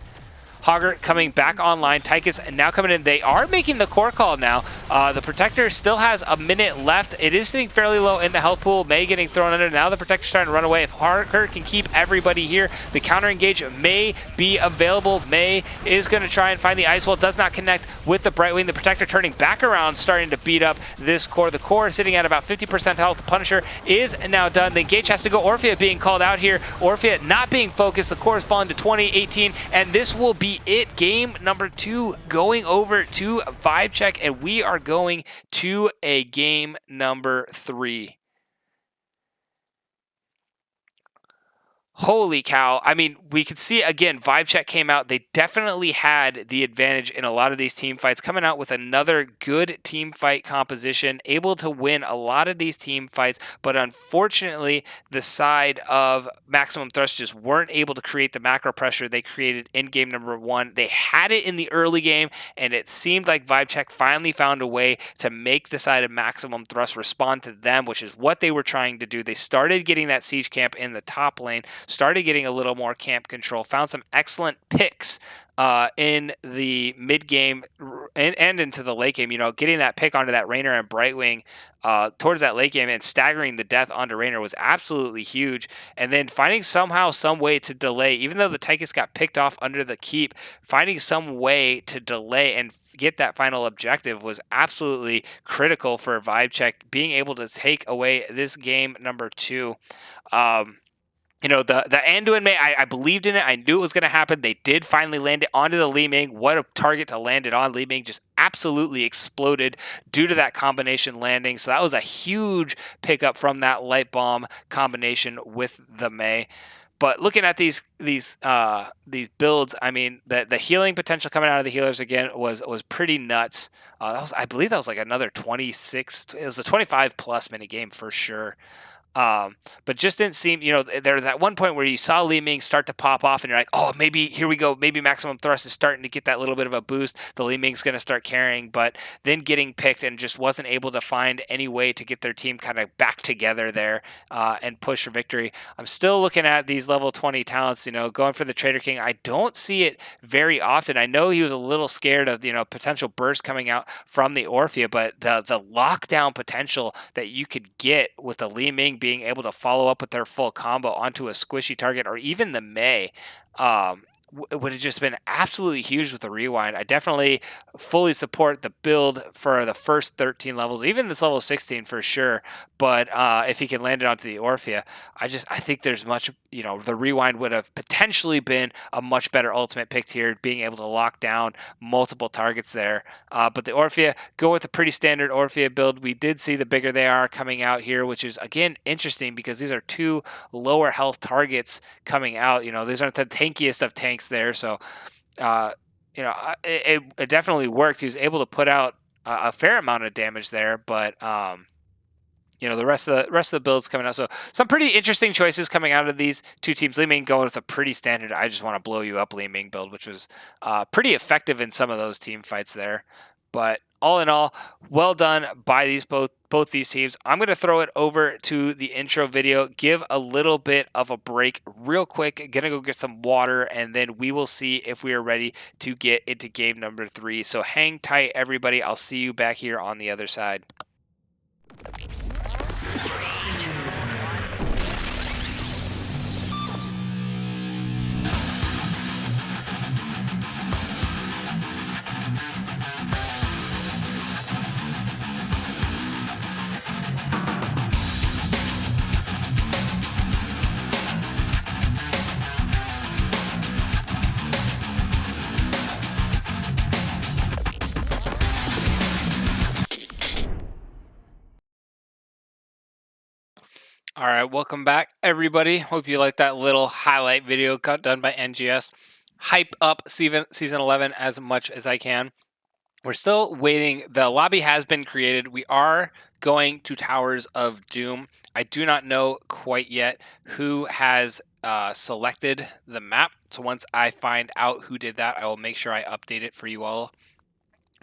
Hoggart coming back online. Tychus now coming in. They are making the core call now. The Protector still has a minute left. It is sitting fairly low in the health pool. Mei getting thrown under. Now the Protector's trying to run away. If Hoggart can keep everybody here, the counter engage may be available. Mei is going to try and find the Ice Wall. Does not connect with the Brightwing. The Protector turning back around, starting to beat up this core. The core sitting at about 50% health. The Punisher is now done. The engage has to go. Orphea being called out here. Orphea not being focused. The core is falling to 20-18, and this will be it. Game number 2 going over to VibeCheque, and we are going to a game number 3. Holy cow. I mean, we could see, again, VibeCheque came out. They definitely had the advantage in a lot of these team fights, coming out with another good team fight composition, able to win a lot of these team fights, but unfortunately, the side of Maximum Thrust just weren't able to create the macro pressure they created in game number 1. They had it in the early game, and it seemed like VibeCheque finally found a way to make the side of Maximum Thrust respond to them, which is what they were trying to do. They started getting that siege camp in the top lane, started getting a little more camp control, found some excellent picks in the mid game and into the late game. You know, getting that pick onto that Rainer and Brightwing towards that late game and staggering the death onto Rainer was absolutely huge. And then finding somehow some way to delay, even though the Tychus got picked off under the keep, finding some way to delay and get that final objective was absolutely critical for VibeCheque being able to take away this game number 2. You know, the Anduin Mei, I believed in it. I knew it was going to happen. They did finally land it onto the Li Ming. What a target to land it on. Li Ming just absolutely exploded due to that combination landing. So that was a huge pickup from that light bomb combination with the Mei. But looking at these builds, I mean, the healing potential coming out of the healers again was pretty nuts. I believe that was like another 26. It was a 25 plus minute game for sure. But just didn't seem, you know, there was at one point where you saw Li Ming start to pop off and you're like, oh, maybe here we go. Maybe Maximum Thrust is starting to get that little bit of a boost. The Li Ming's going to start carrying, but then getting picked and just wasn't able to find any way to get their team kind of back together there and push for victory. I'm still looking at these level 20 talents, you know, going for the Trader King. I don't see it very often. I know he was a little scared of, you know, potential burst coming out from the Orphea, but the lockdown potential that you could get with the Li Ming being able to follow up with their full combo onto a squishy target, or even the Mei, would have just been absolutely huge with the rewind. I definitely fully support the build for the first 13 levels, even this level 16 for sure. But if he can land it onto the Orphea, I think there's much, you know, the rewind would have potentially been a much better ultimate pick here, being able to lock down multiple targets there. But the Orphea, go with a pretty standard Orphea build. We did see the bigger they are coming out here, which is, again, interesting because these are 2 lower health targets coming out. You know, these aren't the tankiest of tanks there. So, you know, it definitely worked. He was able to put out a fair amount of damage there, but you know, the rest of the builds coming out. So some pretty interesting choices coming out of these 2 teams. Li Ming going with a pretty standard I just want to blow you up Li Ming build, which was pretty effective in some of those team fights there. But all in all, well done by these both these teams. I'm going to throw it over to the intro video, give a little bit of a break real quick. Going to go get some water, and then we will see if we are ready to get into game number 3. So hang tight, everybody. I'll see you back here on the other side. All right, welcome back, everybody. Hope you liked that little highlight video cut done by NGS. Hype up season 11 as much as I can. We're still waiting. The lobby has been created. We are going to Towers of Doom. I do not know quite yet who has selected the map. So once I find out who did that, I will make sure I update it for you all.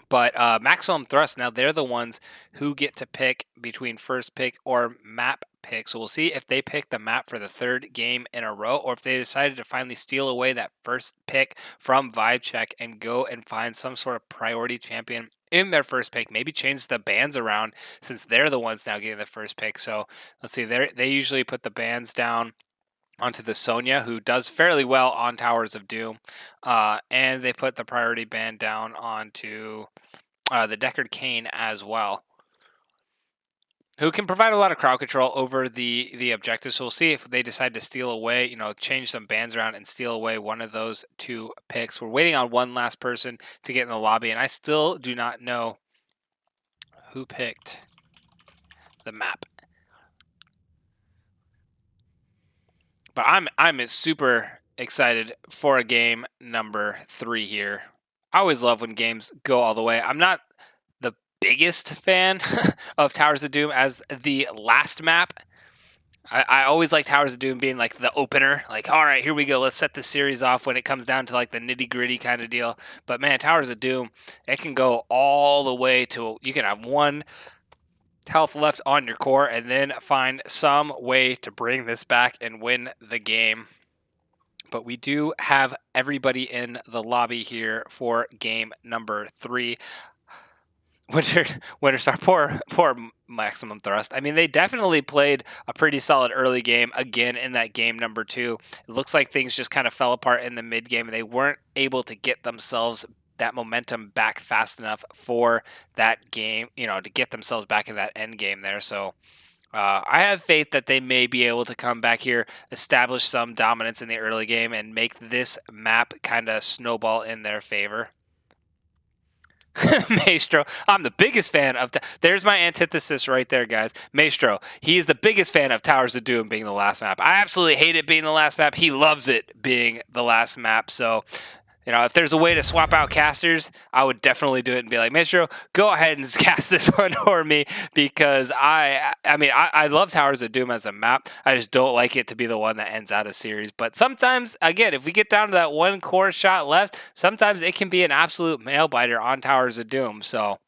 But Maximum Thrust, now they're the ones who get to pick between first pick or map pick. So we'll see if they pick the map for the third game in a row, or if they decided to finally steal away that first pick from VibeCheque and go and find some sort of priority champion in their first pick. Maybe change the bans around since they're the ones now getting the first pick. So let's see, they usually put the bans down onto the Sonya, who does fairly well on Towers of Doom. And they put the priority ban down onto the Deckard Cain as well, who can provide a lot of crowd control over the objectives. So we'll see if they decide to steal away, change some bands around and steal away one of those two picks. We're waiting on one last person to get in the lobby, and I still do not know who picked the map. But I'm super excited for a game number 3 here. I always love when games go all the way. I'm not the biggest fan of Towers of Doom as the last map. I always like Towers of Doom being like the opener. Like, all right, here we go. Let's set the series off when it comes down to like the nitty gritty kind of deal. But man, Towers of Doom, it can go all the way to, you can have 1 health left on your core and then find some way to bring this back and win the game. But we do have everybody in the lobby here for game number 3. Winter Star, poor Maximum Thrust. I mean, they definitely played a pretty solid early game again in that game number 2. It looks like things just kind of fell apart in the mid game. They weren't able to get themselves that momentum back fast enough for that game, to get themselves back in that end game there. So I have faith that they may be able to come back here, establish some dominance in the early game, and make this map kind of snowball in their favor. Maestro, I'm the biggest fan of. There's my antithesis right there, guys. Maestro, he's the biggest fan of Towers of Doom being the last map. I absolutely hate it being the last map. He loves it being the last map. So, if there's a way to swap out casters, I would definitely do it and be like, Maestro, go ahead and cast this one for me, because I love Towers of Doom as a map. I just don't like it to be the one that ends out a series. But sometimes, again, if we get down to that 1 core shot left, sometimes it can be an absolute nail biter on Towers of Doom. So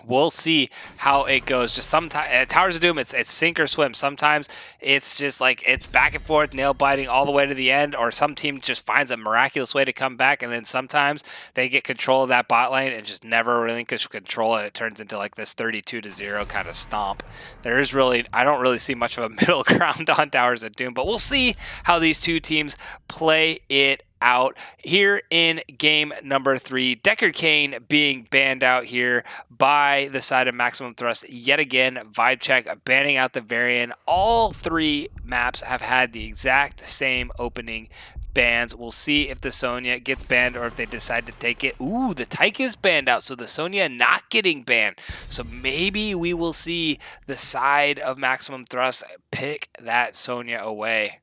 we'll see how it goes. Just sometimes at Towers of Doom, it's sink or swim. Sometimes it's just like it's back and forth, nail biting all the way to the end, or some team just finds a miraculous way to come back, and then sometimes they get control of that bot lane and just never relinquish control, and it turns into like this 32-0 kind of stomp. I don't really see much of a middle ground on Towers of Doom, but we'll see how these two teams play it out here in game number 3. Deckard Cain being banned out here by the side of Maximum Thrust yet again. VibeCheque banning out the variant. All 3 maps have had the exact same opening bans. We'll see if the Sonya gets banned or if they decide to take it. Ooh, the Tyke is banned out, so the Sonya not getting banned. So maybe we will see the side of Maximum Thrust pick that Sonya away.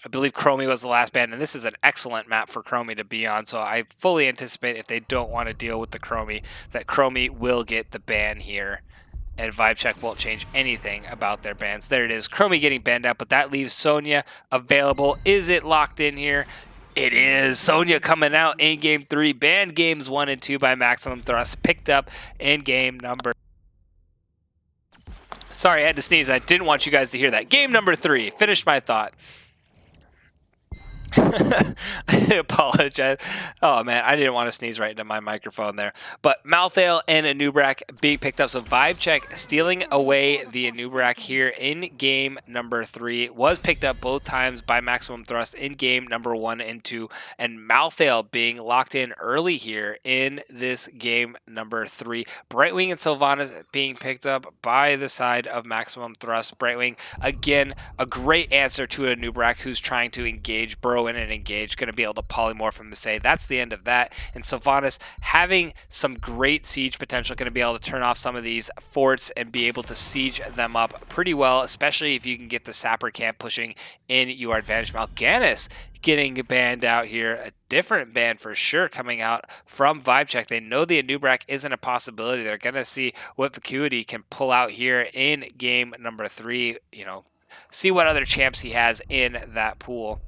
I believe Chromie was the last ban, and this is an excellent map for Chromie to be on, so I fully anticipate if they don't want to deal with the Chromie, that Chromie will get the ban here, and VibeCheque won't change anything about their bans. There it is, Chromie getting banned out, but that leaves Sonya available. Is it locked in here? It is. Sonya coming out in game 3. Banned games 1 and 2 by Maximum Thrust, picked up in game number... Sorry, I had to sneeze. I didn't want you guys to hear that. Game number 3. Finished my thought. I apologize. Oh man, I didn't want to sneeze right into my microphone there. But Malthael and Anubrak being picked up. So VibeCheque stealing away the Anubrak here in game number 3. Was picked up both times by Maximum Thrust in game number 1 and 2. And Malthael being locked in early here in this game number 3. Brightwing and Sylvanas being picked up by the side of Maximum Thrust. Brightwing, again, a great answer to Anubrak who's trying to engage Burrow go in and engage, going to be able to polymorph him to say that's the end of that. And Sylvanas having some great siege potential, going to be able to turn off some of these forts and be able to siege them up pretty well, especially if you can get the sapper camp pushing in your advantage. Mal'Ganis getting banned out here, a different ban for sure coming out from VibeCheque. They know the Anub'arak isn't a possibility. They're going to see what VibeCheque can pull out here in game number 3, you know, see what other champs he has in that pool.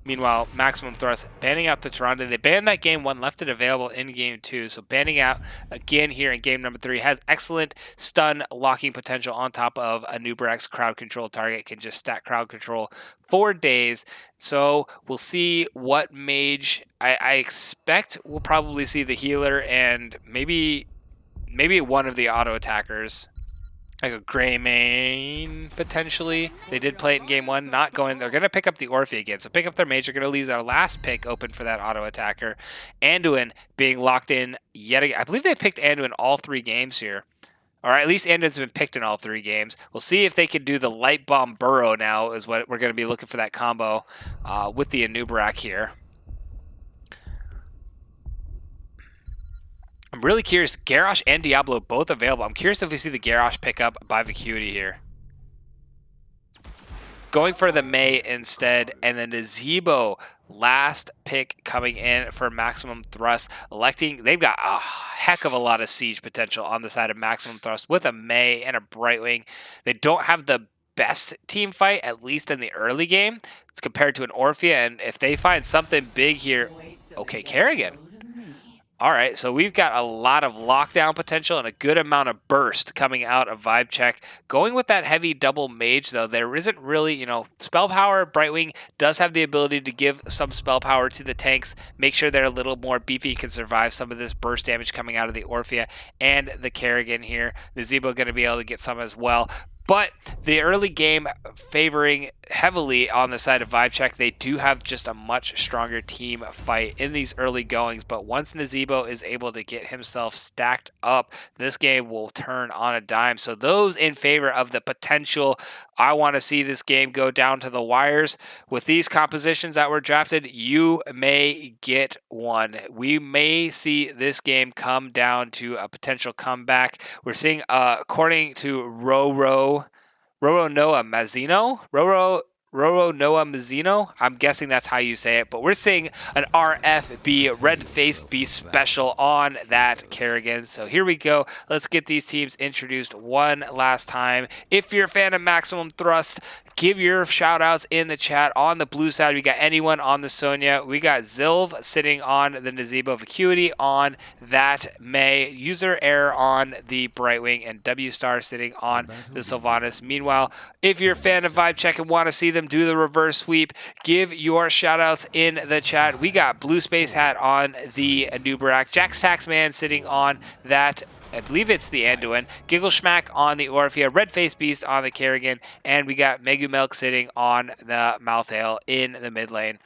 Meanwhile, Maximum Thrust banning out the Tyrande. They banned that game 1, left it available in game 2. So banning out again here in game number 3 has excellent stun locking potential on top of Anub'arak's crowd control target. Can just stack crowd control for days. So we'll see what mage. I expect we'll probably see the healer and maybe one of the auto attackers. Like a Greymane, potentially. They did play it in game 1, not going. They're going to pick up the Orphea again. So pick up their mage. They're going to leave their last pick open for that auto attacker. Anduin being locked in yet again. I believe they picked Anduin all 3 games here. Or at least Anduin's been picked in all 3 games. We'll see if they can do the Light Bomb Burrow now is what we're going to be looking for, that combo with the Anub'arak here. I'm really curious. Garrosh and Diablo both available. I'm curious if we see the Garrosh pick up by VibeCheque here. Going for the Mei instead, and then the Zebo last pick coming in for Maximum Thrust. Electing, they've got a heck of a lot of siege potential on the side of Maximum Thrust with a Mei and a Brightwing. They don't have the best team fight, at least in the early game. It's compared to an Orphea, and if they find something big here, okay, Kerrigan. All right, so we've got a lot of lockdown potential and a good amount of burst coming out of VibeCheque. Going with that heavy double mage, though, there isn't really, you know, spell power. Brightwing does have the ability to give some spell power to the tanks, make sure they're a little more beefy, can survive some of this burst damage coming out of the Orphea and the Kerrigan here. The Zebo going to be able to get some as well. But the early game favoring heavily on the side of VibeCheque. They do have just a much stronger team fight in these early goings. But once Nazebo is able to get himself stacked up, this game will turn on a dime. So those in favor of the potential, I want to see this game go down to the wires. With these compositions that were drafted, you may get one. We may see this game come down to a potential comeback. We're seeing, according to Roro Noah Mazzino, I'm guessing that's how you say it, but we're seeing an RFB, Red-Faced Beast special on that Kerrigan. So here we go. Let's get these teams introduced one last time. If you're a fan of Maximum Thrust, give your shout-outs in the chat. On the blue side, we got anyone on the Sonya. We got Zilv sitting on the Nazebo Vacuity on that Mei. User Error on the Brightwing, and W Star sitting on the Sylvanas. Meanwhile, if you're a fan of VibeCheque and want to see them do the reverse sweep, give your shout-outs in the chat. We got Blue Space Hat on the Anub'arak. Jax Taxman sitting on that, I believe it's the Anduin. Giggle Schmack on the Orphea. Red Face Beast on the Kerrigan. And we got Megu Milk sitting on the Malthael in the mid lane.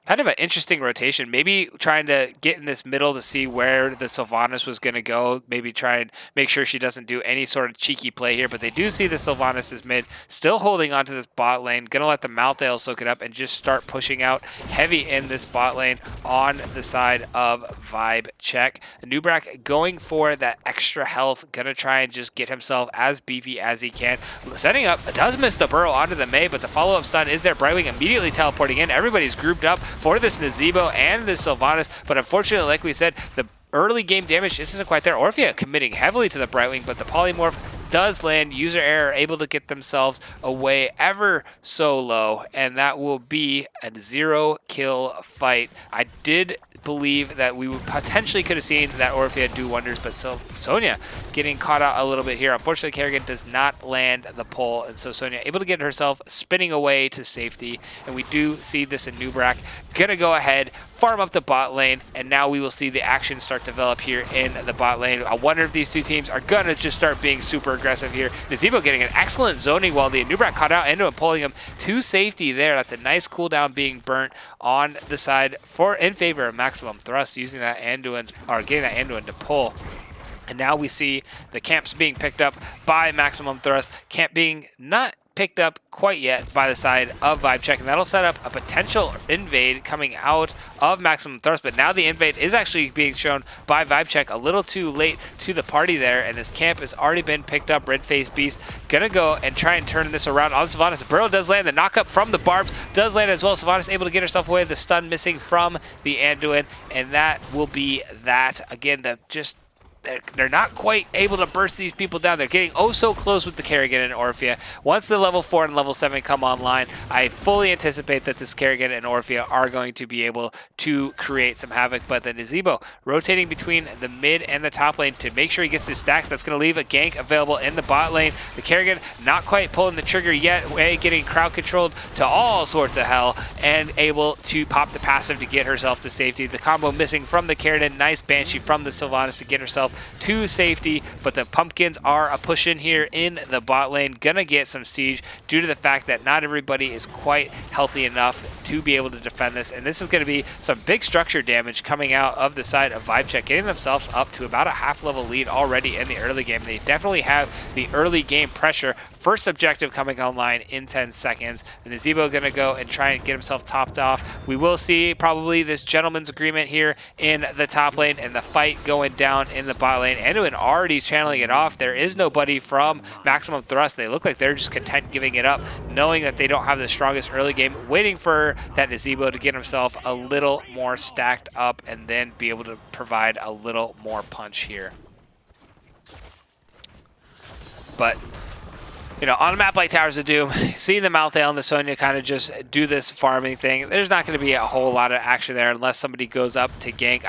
Kind of an interesting rotation. Maybe trying to get in this middle to see where the Sylvanas was going to go. Maybe try and make sure she doesn't do any sort of cheeky play here. But they do see the Sylvanas is mid. Still holding onto this bot lane. Going to let the Malthael soak it up and just start pushing out heavy in this bot lane on the side of VibeCheque. Anub'arak going for that extra health. Going to try and just get himself as beefy as he can. Setting up. Does miss the burrow onto the Mei, but the follow-up stun is there. Brightwing immediately teleporting in. Everybody's grouped up for this Nazebo and this Sylvanas, but unfortunately, like we said, the early game damage just isn't quite there. Orphea committing heavily to the Brightwing, but the polymorph does land. User error, able to get themselves away ever so low, and that will be a 0-kill fight. I did believe that we would potentially could have seen that Orphea do wonders, but Sonya getting caught out a little bit here. Unfortunately, Kerrigan does not land the pull, and so Sonya able to get herself spinning away to safety, and we do see this Anub'arak gonna go ahead, farm up the bot lane, and now we will see the action start to develop here in the bot lane. I wonder if these two teams are gonna just start being super aggressive here. Nazebo getting an excellent zoning while the Anub'arak caught out, ended up pulling him to safety there. That's a nice cooldown being burnt on the side in favor of Maximum Thrust, using that Anduin's, or getting that Anduin to pull. And now we see the camps being picked up by Maximum Thrust. Camp being not picked up quite yet by the side of VibeCheque, and that'll set up a potential invade coming out of Maximum Thrust. But now the invade is actually being shown by VibeCheque a little too late to the party there, and this camp has already been picked up. Red Face Beast gonna go and try and turn this around on Sylvanas. The burrow does land, the knock up from the barbs does land as well. Sylvanas able to get herself away, the stun missing from the Anduin, and that will be that. Again, they're not quite able to burst these people down. They're getting oh so close with the Kerrigan and Orphea. Once the level 4 and level 7 come online, I fully anticipate that this Kerrigan and Orphea are going to be able to create some havoc. But the Nazeebo rotating between the mid and the top lane to make sure he gets his stacks. That's going to leave a gank available in the bot lane. The Kerrigan not quite pulling the trigger yet, getting crowd controlled to all sorts of hell and able to pop the passive to get herself to safety. The combo missing from the Kerrigan. Nice Banshee from the Sylvanas to get herself to safety, but the pumpkins are a push in here in the bot lane. Gonna get some siege due to the fact that not everybody is quite healthy enough to be able to defend this, and this is going to be some big structure damage coming out of the side of VibeCheque, getting themselves up to about a half-level lead already in the early game. They definitely have the early game pressure. First objective coming online in 10 seconds. And Nazeebo gonna go and try and get himself topped off. We will see probably this gentleman's agreement here in the top lane and the fight going down in the bot lane. Anduin already channeling it off. There is nobody from Maximum Thrust. They look like they're just content giving it up, knowing that they don't have the strongest early game, waiting for that Nazeebo to get himself a little more stacked up and then be able to provide a little more punch here. But you know, on a map like Towers of Doom, seeing the Malthael and the Sonya kind of just do this farming thing, there's not going to be a whole lot of action there unless somebody goes up to gank.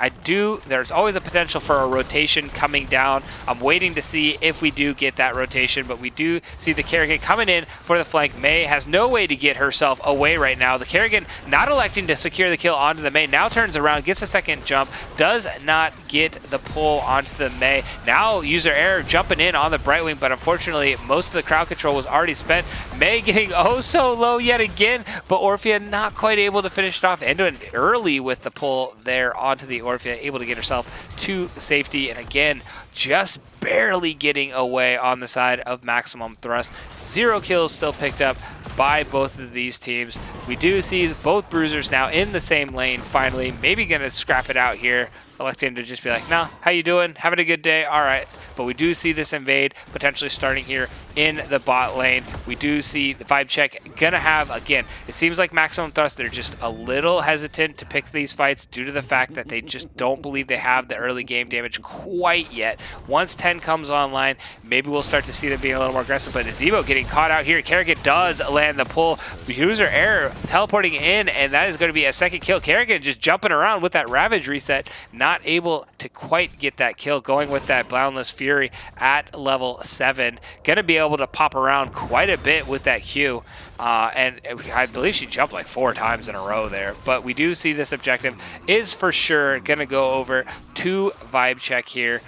There's always a potential for a rotation coming down. I'm waiting to see if we do get that rotation, but we do see the Kerrigan coming in for the flank. Mei has no way to get herself away right now. The Kerrigan not electing to secure the kill onto the Mei, now turns around, gets a second jump, does not get the pull onto the Mei. Now user error jumping in on the Brightwing, but unfortunately most of the crowd control was already spent. Mei getting oh so low yet again, but Orphea not quite able to finish it off. Anduin early with the pull there onto the Orphea, able to get herself to safety, and again, just barely getting away on the side of Maximum Thrust. 0 kills still picked up by both of these teams. We do see both bruisers now in the same lane finally, maybe gonna scrap it out here, electing to just be like, nah, how you doing? Having a good day? All right. But we do see this invade potentially starting here in the bot lane. We do see the VibeCheque gonna have, again, it seems like Maximum Thrust, they're just a little hesitant to pick these fights due to the fact that they just don't believe they have the early game damage quite yet. Once 10 comes online, maybe we'll start to see them being a little more aggressive, but Nazeebo getting caught out here. Kerrigan does land the pull. User error teleporting in, and that is going to be a second kill. Kerrigan just jumping around with that Ravage reset, not able to quite get that kill, going with that Boundless Fury at level 7. Gonna be able to pop around quite a bit with that Q. And I believe she jumped like 4 times in a row there. But we do see this objective is for sure gonna go over to VibeCheque here.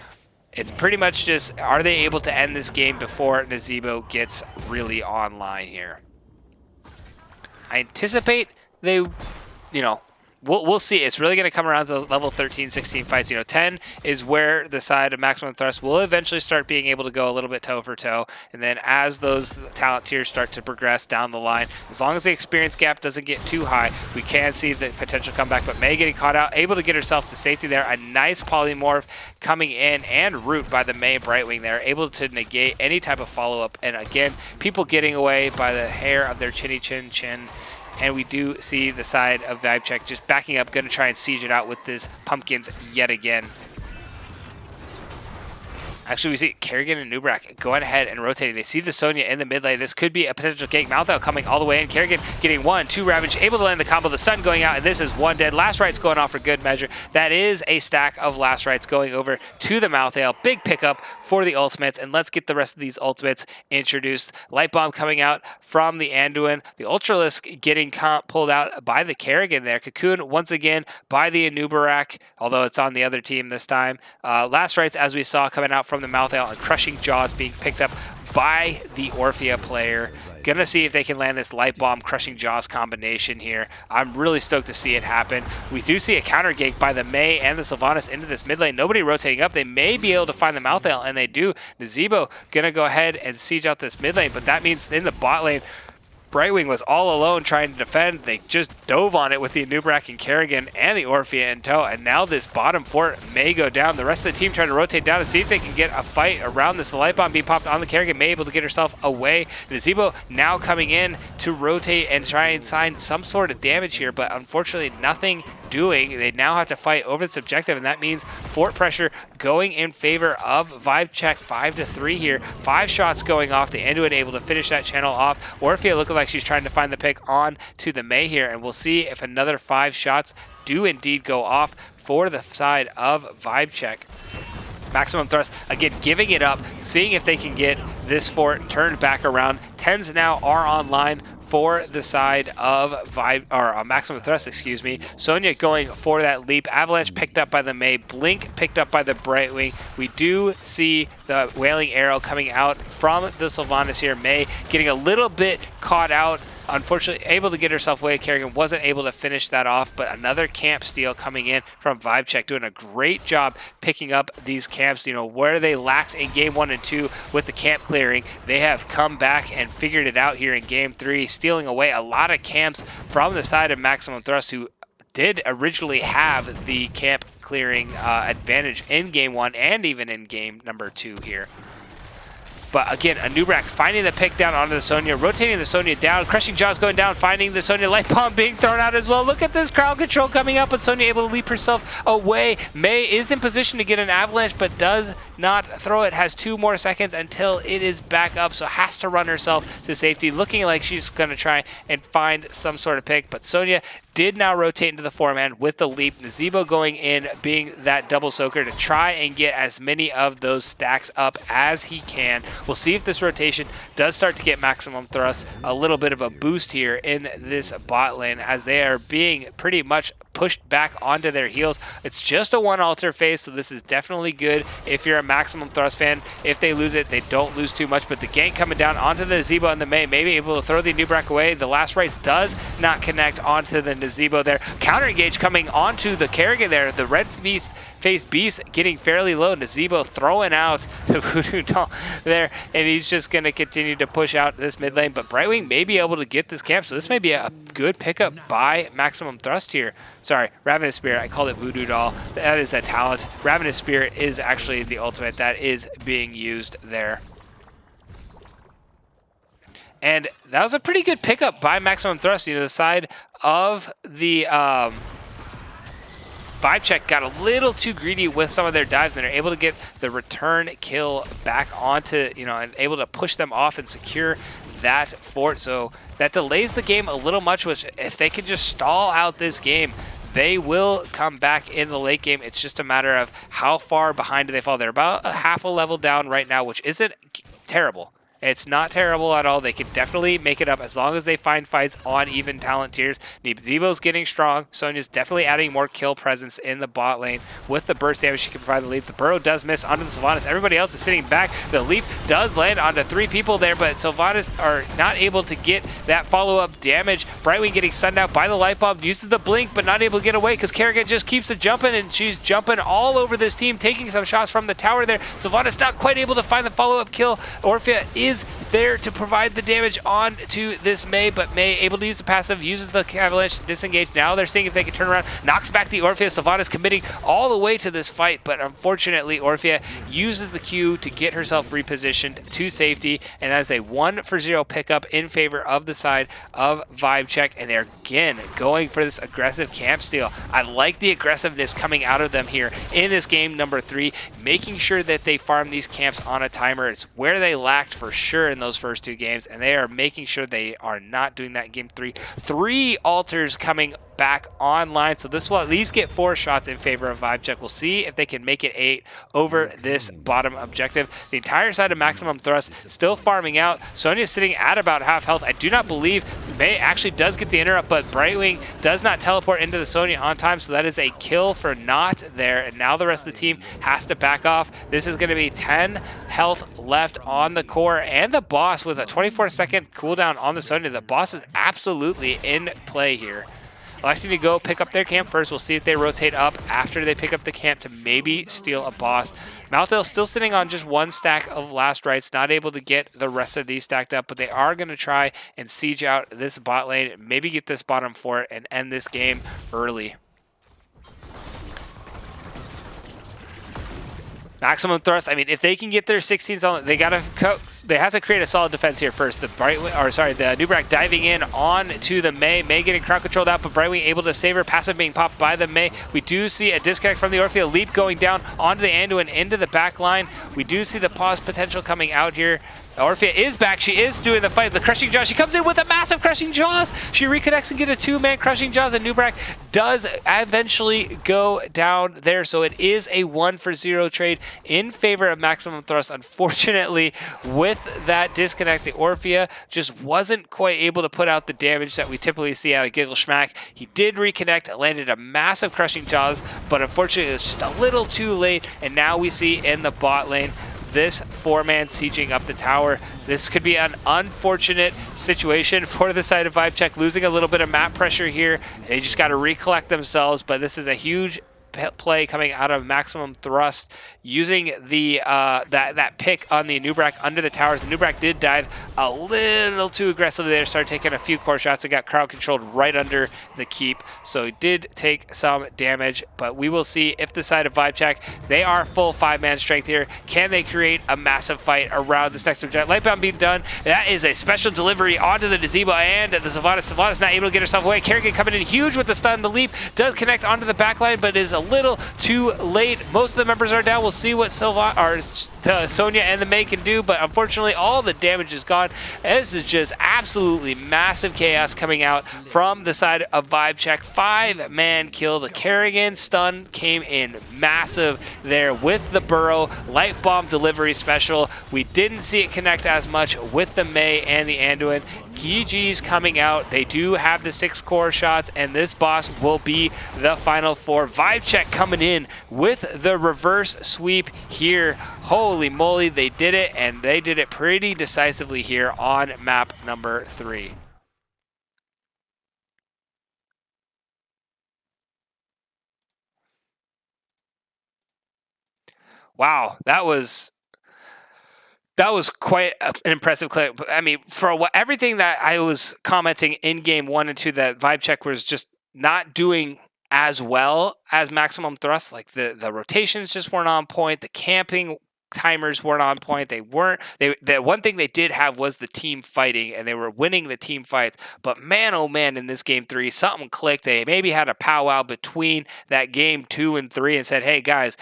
It's pretty much just, are they able to end this game before Nazeebo gets really online here? I anticipate they, you know, we'll see. It's really going to come around to the level 13, 16 fights. You know, 10 is where the side of Maximum Thrust will eventually start being able to go a little bit toe for toe. And then as those talent tiers start to progress down the line, as long as the experience gap doesn't get too high, we can see the potential comeback. But Mei getting caught out, able to get herself to safety there. A nice polymorph coming in and root by the Mei Brightwing there, able to negate any type of follow-up. And again, people getting away by the hair of their chinny chin. And we do see the side of VibeCheque just backing up, going to try and siege it out with this pumpkins yet again. Actually, we see Kerrigan and Nubrak going ahead and rotating. They see the Sonya in the mid lane. This could be a potential gank. Malthael coming all the way in. Kerrigan getting 1, 2 Ravage, able to land the combo. The stun going out, and this is 1 dead. Last Rites going off for good measure. That is a stack of Last Rites going over to the Malthael. Big pickup for the ultimates, and let's get the rest of these ultimates introduced. Light Bomb coming out from the Anduin. The Ultralisk getting pulled out by the Kerrigan there. Cocoon once again by the Anubarak, although it's on the other team this time. Last Rites, as we saw, coming out from the Malthael, and Crushing Jaws being picked up by the Orphea player. Gonna see if they can land this Light Bomb Crushing Jaws combination here. I'm really stoked to see it happen. We do see a counter gank by the Mei and the Sylvanas into this mid lane. Nobody rotating up. They may be able to find the Malthael, and they do. Nazeebo gonna go ahead and siege out this mid lane, but that means in the bot lane, Brightwing was all alone trying to defend. They just dove on it with the Anub'arak and Kerrigan and the Orphea in tow, and now this bottom fort may go down. The rest of the team trying to rotate down to see if they can get a fight around this. The Light Bomb being popped on the Kerrigan, may able to get herself away. Nazeebo now coming in to rotate and try and sign some sort of damage here, but unfortunately nothing doing. They now have to fight over this objective, and that means fort pressure going in favor of VibeCheque. 5-3 here. 5 shots going off. The Anduin able to finish that channel off. Orphea looking like she's trying to find the pick on to the Mei here, and we'll see if another 5 shots do indeed go off for the side of VibeCheque. Maximum Thrust, again, giving it up, seeing if they can get this fort turned back around. 10s now are online for the side of Maximum Thrust, excuse me. Sonya going for that leap. Avalanche picked up by the Mei. Blink picked up by the Brightwing. We do see the Wailing Arrow coming out from the Sylvanas here. Mei getting a little bit caught out. Unfortunately, able to get herself away. Kerrigan wasn't able to finish that off, but another camp steal coming in from VibeCheque, doing a great job picking up these camps. You know, where they lacked in game 1 and 2 with the camp clearing, they have come back and figured it out here in game 3, stealing away a lot of camps from the side of Maximum Thrust, who did originally have the camp clearing advantage in game 1 and even in game number 2 here. But again, Anub'arak finding the pick down onto the Sonya, rotating the Sonya down, Crushing Jaws going down, finding the Sonya, Light Bomb being thrown out as well. Look at this crowd control coming up, but Sonya able to leap herself away. Mei is in position to get an avalanche, but does not throw it. Has 2 more seconds until it is back up, so has to run herself to safety, looking like she's going to try and find some sort of pick. But Sonya did now rotate into the 4-man with the leap. Nazeebo going in, being that double soaker to try and get as many of those stacks up as he can. We'll see if this rotation does start to get Maximum Thrust a little bit of a boost here in this bot lane, as they are being pretty much pushed back onto their heels. It's just a 1 altar phase, so this is definitely good if you're a Maximum Thrust fan. If they lose it, they don't lose too much, but the gank coming down onto the Nazeebo and the Mei, maybe able to throw the Anub'arak away. The last rites does not connect onto the Nazeebo there. Counter engage coming onto the Kerrigan there. The red faced beast getting fairly low. Nazeebo throwing out the Voodoo Doll there, and he's just going to continue to push out this mid lane, but Brightwing may be able to get this camp, so this may be a good pickup by Maximum Thrust here. Sorry, Ravenous Spirit, I called it Voodoo Doll. That is that talent. Ravenous Spirit is actually the ultimate that is being used there. And that was a pretty good pickup by Maximum Thrust. You know, the side of the VibeCheque got a little too greedy with some of their dives, and they're able to get the return kill back onto, you know, and able to push them off and secure that fort. So that delays the game a little much, which if they can just stall out this game, they will come back in the late game. It's just a matter of how far behind do they fall. They're about a half a level down right now, which isn't terrible. It's not terrible at all. They can definitely make it up as long as they find fights on even talent tiers. Nazeebo's getting strong. Sonya's definitely adding more kill presence in the bot lane with the burst damage she can provide the leap. The burrow does miss onto the Sylvanas. Everybody else is sitting back. The leap does land onto 3 people there, but Sylvanas are not able to get that follow-up damage. Brightwing getting stunned out by the light bomb, uses the blink, but not able to get away because Kerrigan just keeps it jumping, and she's jumping all over this team, taking some shots from the tower there. Sylvanas not quite able to find the follow-up kill. Orphea is there to provide the damage on to this Mei, but Mei able to use the passive, uses the avalanche to disengage. Now they're seeing if they can turn around, knocks back the Orphea. Sylvanas committing all the way to this fight, but unfortunately Orphea uses the Q to get herself repositioned to safety, and that is a 1-for-0 pickup in favor of the side of VibeCheque, and they're again going for this aggressive camp steal. I like the aggressiveness coming out of them here in this game number 3, making sure that they farm these camps on a timer. It's where they lacked for sure in those first 2 games, and they are making sure they are not doing that in game 3. 3 altars coming back online. So this will at least get 4 shots in favor of VibeCheque. We'll see if they can make it 8 over this bottom objective. The entire side of Maximum Thrust still farming out. Sonya's sitting at about half health. I do not believe May actually does get the interrupt, but Brightwing does not teleport into the Sonya on time, so that is a kill for Not there. And now the rest of the team has to back off. This is going to be 10 health left on the core, and the boss with a 24-second cooldown on the Sonya. The boss is absolutely in play here. Electing to go pick up their camp first. We'll see if they rotate up after they pick up the camp to maybe steal a boss. Malthael still sitting on just 1 stack of last rites, not able to get the rest of these stacked up, but they are going to try and siege out this bot lane, maybe get this bottom fort and end this game early. Maximum Thrust, I mean, if they can get their 16s on, they have to create a solid defense here first. The Nubrak diving in on to the Mei. Mei getting crowd controlled out, but Brightwing able to save her. Passive being popped by the Mei. We do see a disconnect from the Orphea. Leap going down onto the Anduin into the back line. We do see the pause potential coming out here. Orphea is back. She is doing the fight. The Crushing Jaws. She comes in with a massive Crushing Jaws. She reconnects and get a 2-man Crushing Jaws, and Nubrak does eventually go down there. So it is a 1-for-0 trade in favor of Maximum Thrust. Unfortunately, with that disconnect, the Orphea just wasn't quite able to put out the damage that we typically see out of Giggle Schmack. He did reconnect, landed a massive Crushing Jaws, but unfortunately it was just a little too late. And now we see in the bot lane, this 4-man sieging up the tower. This could be an unfortunate situation for the side of VibeCheque, losing a little bit of map pressure here. They just got to recollect themselves, but this is a huge play coming out of Maximum Thrust, using the that pick on the Nubrak under the towers. The Nubrak did dive a little too aggressively there, started taking a few core shots and got crowd controlled right under the keep. So he did take some damage, but we will see if the side of VibeCheque, they are full 5-man strength here. Can they create a massive fight around this next objective? Lightbound being done. That is a special delivery onto the Gazebo and the Sylvanas. Sylvanas not able to get herself away. Kerrigan coming in huge with the stun. The leap does connect onto the backline, but is a little too late. Most of the members are down. We'll see what Sonya and the Mei can do, but unfortunately all the damage is gone. This is just absolutely massive chaos coming out from the side of VibeCheque. 5-man kill. The Kerrigan stun came in massive there with the Burrow light bomb delivery special. We didn't see it connect as much with the Mei and the Anduin. GG's coming out. They do have the 6 core shots, and this boss will be the final 4. VibeCheque coming in with the reverse sweep here. Holy moly, they did it, and they did it pretty decisively here on map number 3. Wow, that was quite an impressive clip. I mean, for everything that I was commenting in game 1 and 2, that VibeCheque was just not doing as well as Maximum Thrust. Like the rotations just weren't on point. The camping timers weren't on point. The one thing they did have was the team fighting, and they were winning the team fights. But man, oh man, in this game 3, something clicked. They maybe had a powwow between that game 2 and 3 and said, hey guys,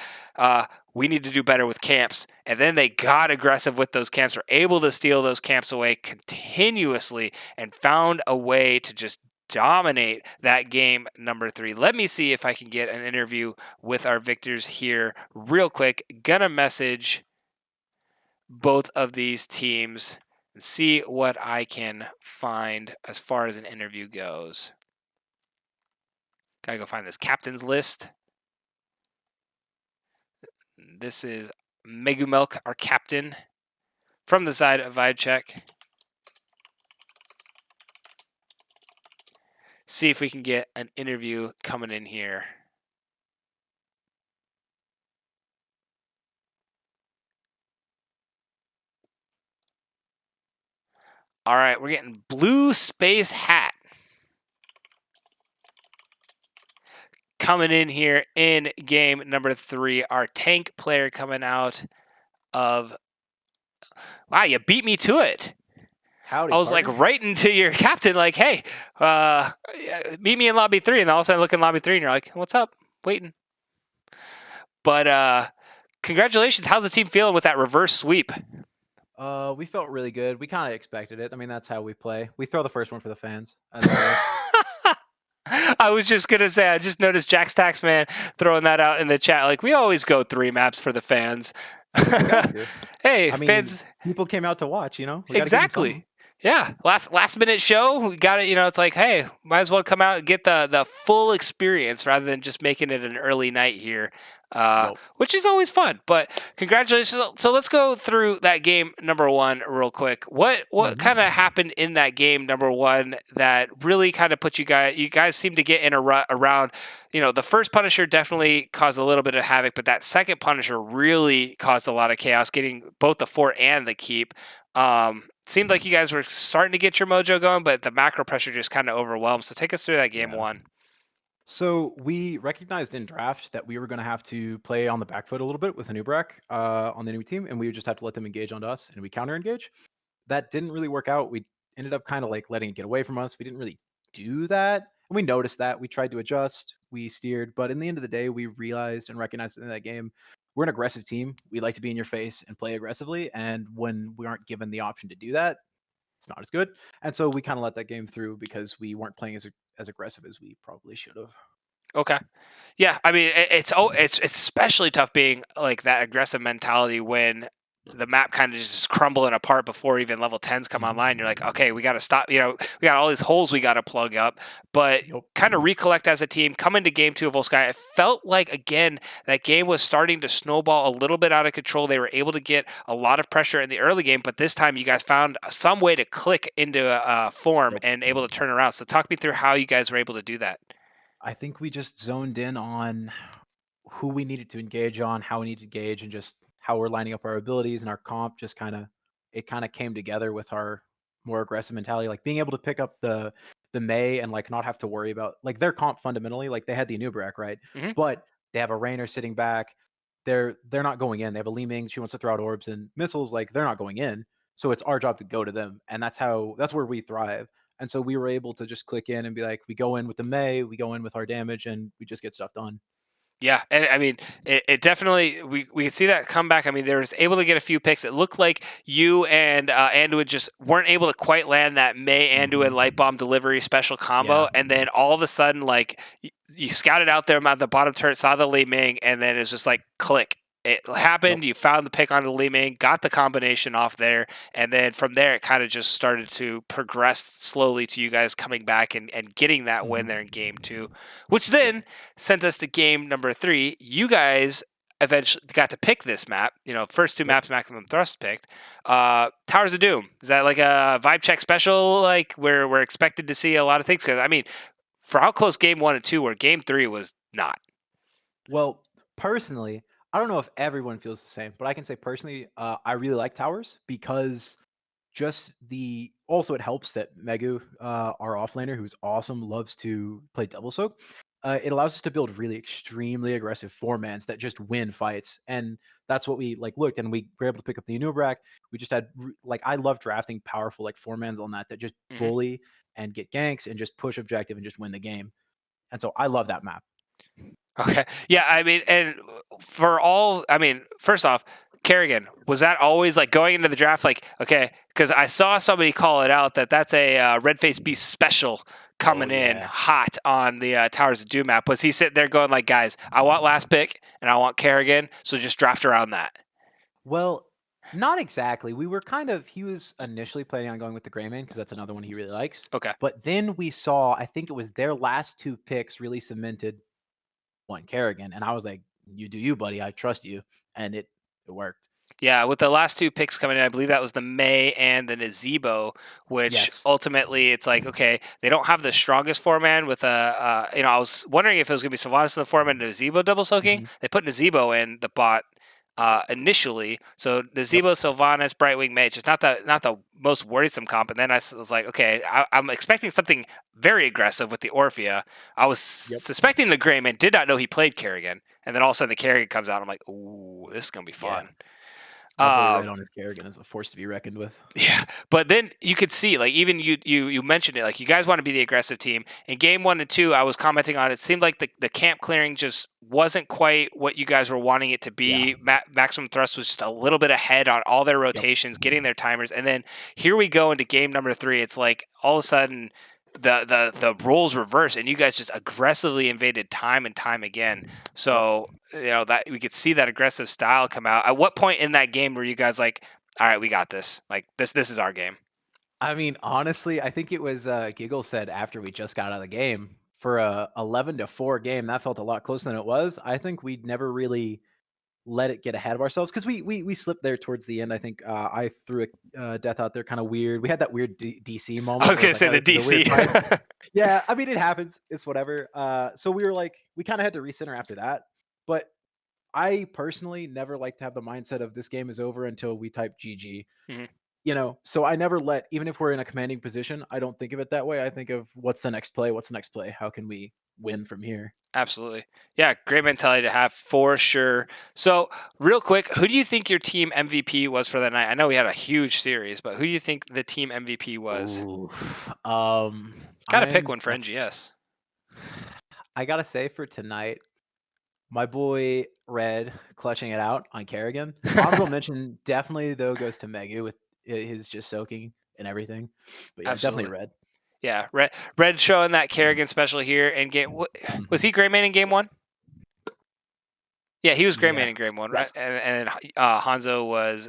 we need to do better with camps. And then they got aggressive with those camps, were able to steal those camps away continuously, and found a way to just dominate that game number 3. Let me see if I can get an interview with our victors here real quick. Gonna message both of these teams and see what I can find as far as an interview goes. Gotta go find this captain's list. This is Megumilk, our captain, from the side of VibeCheque. See if we can get an interview coming in here. All right, we're getting Blue Space Hat coming in here in game number 3. Our tank player coming out of... Wow, you beat me to it. Howdy, I was partner. like right into your captain, like, hey, meet me in lobby 3. And all of a sudden I look in lobby 3 and you're like, what's up? Waiting. But congratulations. How's the team feeling with that reverse sweep? We felt really good. We kind of expected it. I mean, that's how we play. We throw the first one for the fans. As always. I was just gonna say, I just noticed Jack's Taxman throwing that out in the chat. Like, we always go 3 maps for the fans. We got to. Hey, I mean, fans. people came out to watch. We got to give them Exactly. something. Yeah. Last minute show. We got it. It's like, hey, might as well come out and get the full experience rather than just making it an early night here, Yup. which is always fun. But congratulations. So let's go through that game number one real quick. What Hmm. kind of happened in that game number one that really kind of put you guys? You guys seem to get in a rut around. The first Punisher definitely caused a little bit of havoc, but that second Punisher really caused a lot of chaos, getting both the fort and the keep. Seemed like you guys were starting to get your mojo going, but the macro pressure just kind of overwhelmed. So take us through that game Yeah. one. So we recognized in draft that we were going to have to play on the back foot a little bit with a new Brack on the new team, and we would just have to let them engage onto us, and we counter engage. That didn't really work out. We ended up kind of like letting it get away from us. We didn't really do that. And we noticed that. We tried to adjust, we steered, but in the end of the day, we realized and recognized in that game, we're an aggressive team. We like to be in your face and play aggressively. And when we aren't given the option to do that, it's not as good. And so we kind of let that game through because we weren't playing as aggressive as we probably should have. Okay. Yeah, I mean it's especially tough being like that aggressive mentality when the map kind of just crumbling apart before even level 10s come online. You're like, okay, we got to stop. We got all these holes we got to plug up, but Yep. kind of recollect as a team. Come into game two of Volsky, it felt like again that game was starting to snowball a little bit out of control. They were able to get a lot of pressure in the early game, but this time you guys found some way to click into a form Yep. and able to turn around. So talk me through how you guys were able to do that. I think we just zoned in on who we needed to engage on, how we need to engage, and just how we're lining up our abilities and our comp. Just kind of came together with our more aggressive mentality, like being able to pick up the May and like not have to worry about like their comp fundamentally. Like they had the Anubrak, right? Hmm. But they have a Rainer sitting back. They're not going in. They have a Li Ming. She wants to throw out orbs and missiles. Like they're not going in. So it's our job to go to them, and that's where we thrive. And so we were able to just click in and be like, we go in with the May, we go in with our damage, and we just get stuff done. Yeah, and I mean, it definitely we could see that comeback. I mean, they was able to get a few picks. It looked like you and Anduin just weren't able to quite land that May Anduin Hmm. light bomb delivery special combo, Yeah. and then all of a sudden, like you scouted out there at the bottom turret, saw the Li Ming, and then it's just like click. It Yep. happened. You found the pick on the Li Ming, got the combination off there, and then from there it kind of just started to progress slowly to you guys coming back and getting that win there in Hmm. game two, which Yep. then sent us to game number three. You guys eventually got to pick this map. First two Yep. maps Maximum Thrust picked. Towers of Doom. Is that like a VibeCheque special? Like we're expected to see a lot of things? Because I mean, for how close game one and two were, game three was not. Well, personally, I don't know if everyone feels the same, but I can say personally, I really like towers because just the also it helps that Megu, our offlaner, who's awesome, loves to play double soak. It allows us to build really extremely aggressive four mans that just win fights, and that's what we like looked, and we were able to pick up the Anubrak. We just had like I love drafting powerful like four mans on that just Hmm. bully and get ganks and just push objective and just win the game. And so I love that map. Okay. Yeah, I mean, and I mean, first off, Kerrigan, was that always like going into the draft, like, okay, because I saw somebody call it out that that's a Red Face Beast special Oh coming in yeah. hot on the Towers of Doom map. Was he sitting there going, like, guys, I want last pick and I want Kerrigan, so just draft around that? Well, not exactly. He was initially planning on going with the Greymane because that's another one he really likes. Okay. But then we saw, I think it was their last two picks really cemented one Kerrigan. And I was like, you do you, buddy. I trust you. And it worked. Yeah, with the last two picks coming in, I believe that was the May and the Nazebo, which Yes. ultimately it's like, okay, they don't have the strongest four man with I was wondering if it was going to be Sylvanas in the four man and Nazebo double soaking. Hmm. They put Nazebo in the bot initially. So Yep. Nazebo, Sylvanas, Brightwing, Mage, it's not the most worrisome comp. And then I was like, okay, I'm expecting something very aggressive with the Orphea. I was Yep. suspecting the Greyman, did not know he played Kerrigan. And then all of a sudden the Kerrigan comes out. I'm like, ooh, this is going to be Yeah. fun. Definitely right Um, on his Kerrigan as a force to be reckoned with. yeah, but then you could see, like, even you mentioned it, like you guys want to be the aggressive team. In game one and two, I was commenting on it. Seemed like the camp clearing just wasn't quite what you guys were wanting it to Yeah. be. Maximum Thrust was just a little bit ahead on all their Yep. rotations, getting their timers, and then here we go into game number three. It's like all of a sudden. the roles reversed, and you guys just aggressively invaded time and time again. Yep. So that we could see that aggressive style come out. At what point in that game were you guys like, all right, we got this? Like this is our game. I mean, honestly, I think it was Giggle said after we just got out of the game for a 11-4 game that felt a lot closer than it was. I think we'd never really let it get ahead of ourselves because we slipped there towards the end. I think I threw a death out there kind of weird. We had that weird DC I moment was where gonna it's like, say oh, the this is a weird DC. fight. Yeah, I mean it happens. It's whatever. So we were like, we kind of had to recenter after that. But I personally never like to have the mindset of this game is over until we type GG. Mhm. So I never let, even if we're in a commanding position, I don't think of it that way. I think of what's the next play? What's the next play? How can we win from here? Absolutely. Yeah, great mentality to have for sure. So, real quick, who do you think your team MVP was for the night? I know we had a huge series, but who do you think the team MVP was? Ooh, Got to pick I'm one for NGS. I gotta say for tonight, my boy Red clutching it out on Kerrigan. Honorable mention definitely though goes to Megu with his just soaking and everything. But yeah, definitely Absolutely. Red. Yeah, Red showing that Kerrigan special here in game. Was Hmm. he Greymane in game one? Yeah, he was Greymane Yes. in game one, right? Yes. And Hanzo was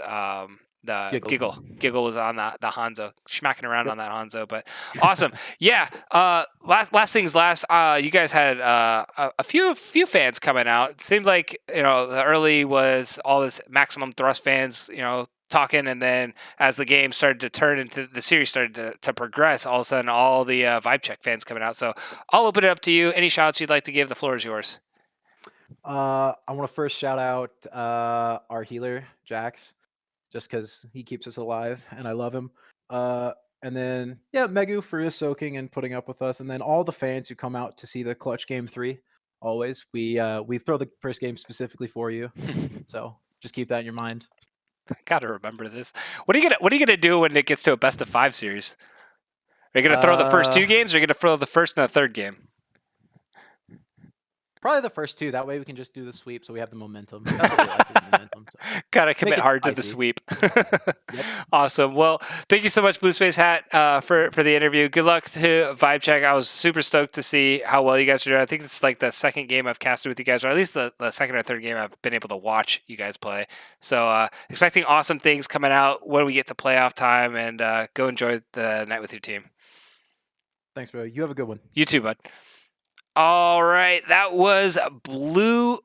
the Giggle. Giggle. Giggle was on the Hanzo, smacking around Yep. on that Hanzo. But awesome, yeah. Last things last. You guys had a few fans coming out. It seemed like the early was all this maximum thrust fans. Talking, and then as the game started to turn into the series started to progress, all of a sudden all the VibeCheque fans coming out. So I'll open it up to you. Any shots you'd like to give? The floor is yours. I want to first shout out our healer Jax, just because he keeps us alive and I love him. Uh, and then yeah, Megu for his soaking and putting up with us, and then all the fans who come out to see the Clutch Game 3. Always, we throw the first game specifically for you, so just keep that in your mind. Gotta remember this. What are you gonna do when it gets to a best of five series? Are you gonna throw the first Uh, two games, or are you gonna throw the first and the third game? Probably the first two. That way we can just do the sweep, so we have the momentum. That's what we like is the momentum. So Gotta make commit it hard to the spicy. sweep. Yep. Awesome. Well, thank you so much, Blue Space Hat, for the interview. Good luck to VibeCheque. I was super stoked to see how well you guys are doing. I think it's like the second game I've casted with you guys, or at least the second or third game I've been able to watch you guys play. So expecting awesome things coming out when we get to playoff time, and go enjoy the night with your team. Thanks, bro. You have a good one. You too, bud. All right, that was Blue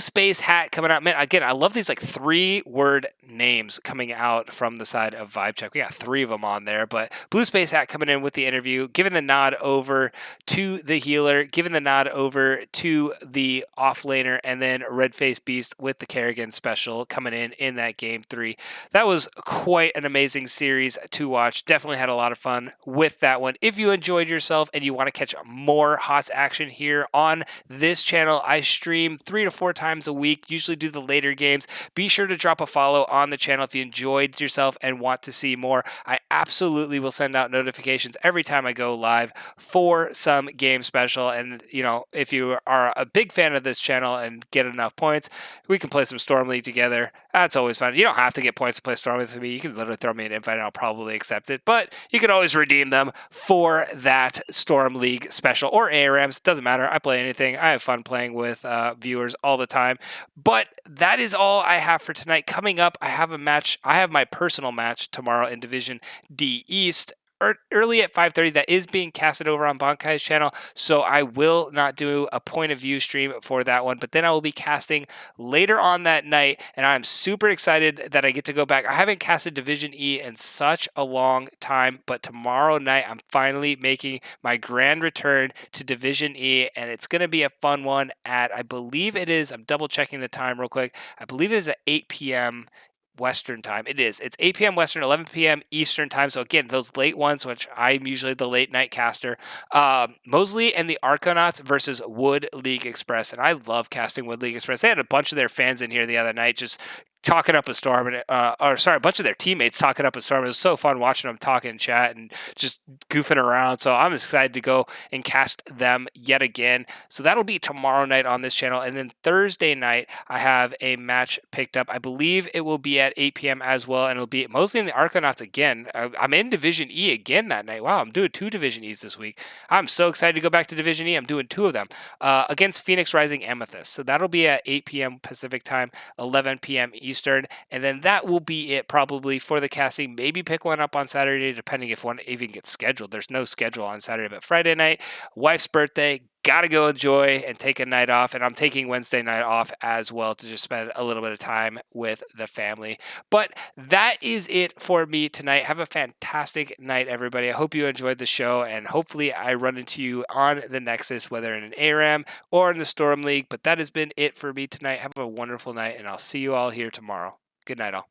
Space Hat coming out. Man, again, I love these like 3-word names coming out from the side of VibeCheque. We got 3 of them on there, but Blue Space Hat coming in with the interview, giving the nod over to the healer, giving the nod over to the offlaner, and then Red Face Beast with the Kerrigan special coming in that game 3. That was quite an amazing series to watch. Definitely had a lot of fun with that one. If you enjoyed yourself and you want to catch more HOTS action here on this channel, I stream 3 to 4 times a week, usually do the later games. Be sure to drop a follow on the channel if you enjoyed yourself and want to see more. I absolutely will send out notifications every time I go live for some game special. And, if you are a big fan of this channel and get enough points, we can play some Storm League together. That's always fun. You don't have to get points to play Storm League with me. You can literally throw me an invite and I'll probably accept it. But you can always redeem them for that Storm League special or ARAMs. Doesn't matter. I play anything. I have fun playing with viewers all the time. But that is all I have for tonight. Coming up, I have a match. I have my personal match tomorrow in Division D East early at 5:30 that is being casted over on Bankai's channel, so I will not do a point of view stream for that one, but then I will be casting later on that night, and I'm super excited that I get to go back. I haven't casted Division E in such a long time, but tomorrow night I'm finally making my grand return to Division E, and it's going to be a fun one at, I believe it is, I'm double checking the time real quick, I believe it is at 8 p.m. Western time. It is. It's 8 p.m. Western, 11 p.m. Eastern time. So again, those late ones, which I'm usually the late night caster. Mosley and the Arconauts versus Wood League Express, and I love casting Wood League Express. They had a bunch of their fans in here the other night, just talking up a storm, and or sorry, a bunch of their teammates talking up a storm. It was so fun watching them talk in chat and just goofing around. So I'm excited to go and cast them yet again. So that'll be tomorrow night on this channel, and then Thursday night I have a match picked up. I believe it will be at 8 p.m. as well, and it'll be mostly in the Arcanauts again. I'm in Division E again that night. Wow, I'm doing 2 Division Es this week. I'm so excited to go back to Division E. I'm doing 2 of them against Phoenix Rising Amethyst. So that'll be at 8 p.m. Pacific time, 11 p.m. Eastern, and then that will be it probably for the casting. Maybe pick one up on Saturday, depending if one even gets scheduled. There's no schedule on Saturday, but Friday night, wife's birthday. Gotta go enjoy and take a night off. And I'm taking Wednesday night off as well to just spend a little bit of time with the family. But that is it for me tonight. Have a fantastic night, everybody. I hope you enjoyed the show, and hopefully I run into you on the Nexus, whether in an ARAM or in the Storm League. But that has been it for me tonight. Have a wonderful night, and I'll see you all here tomorrow. Good night, all.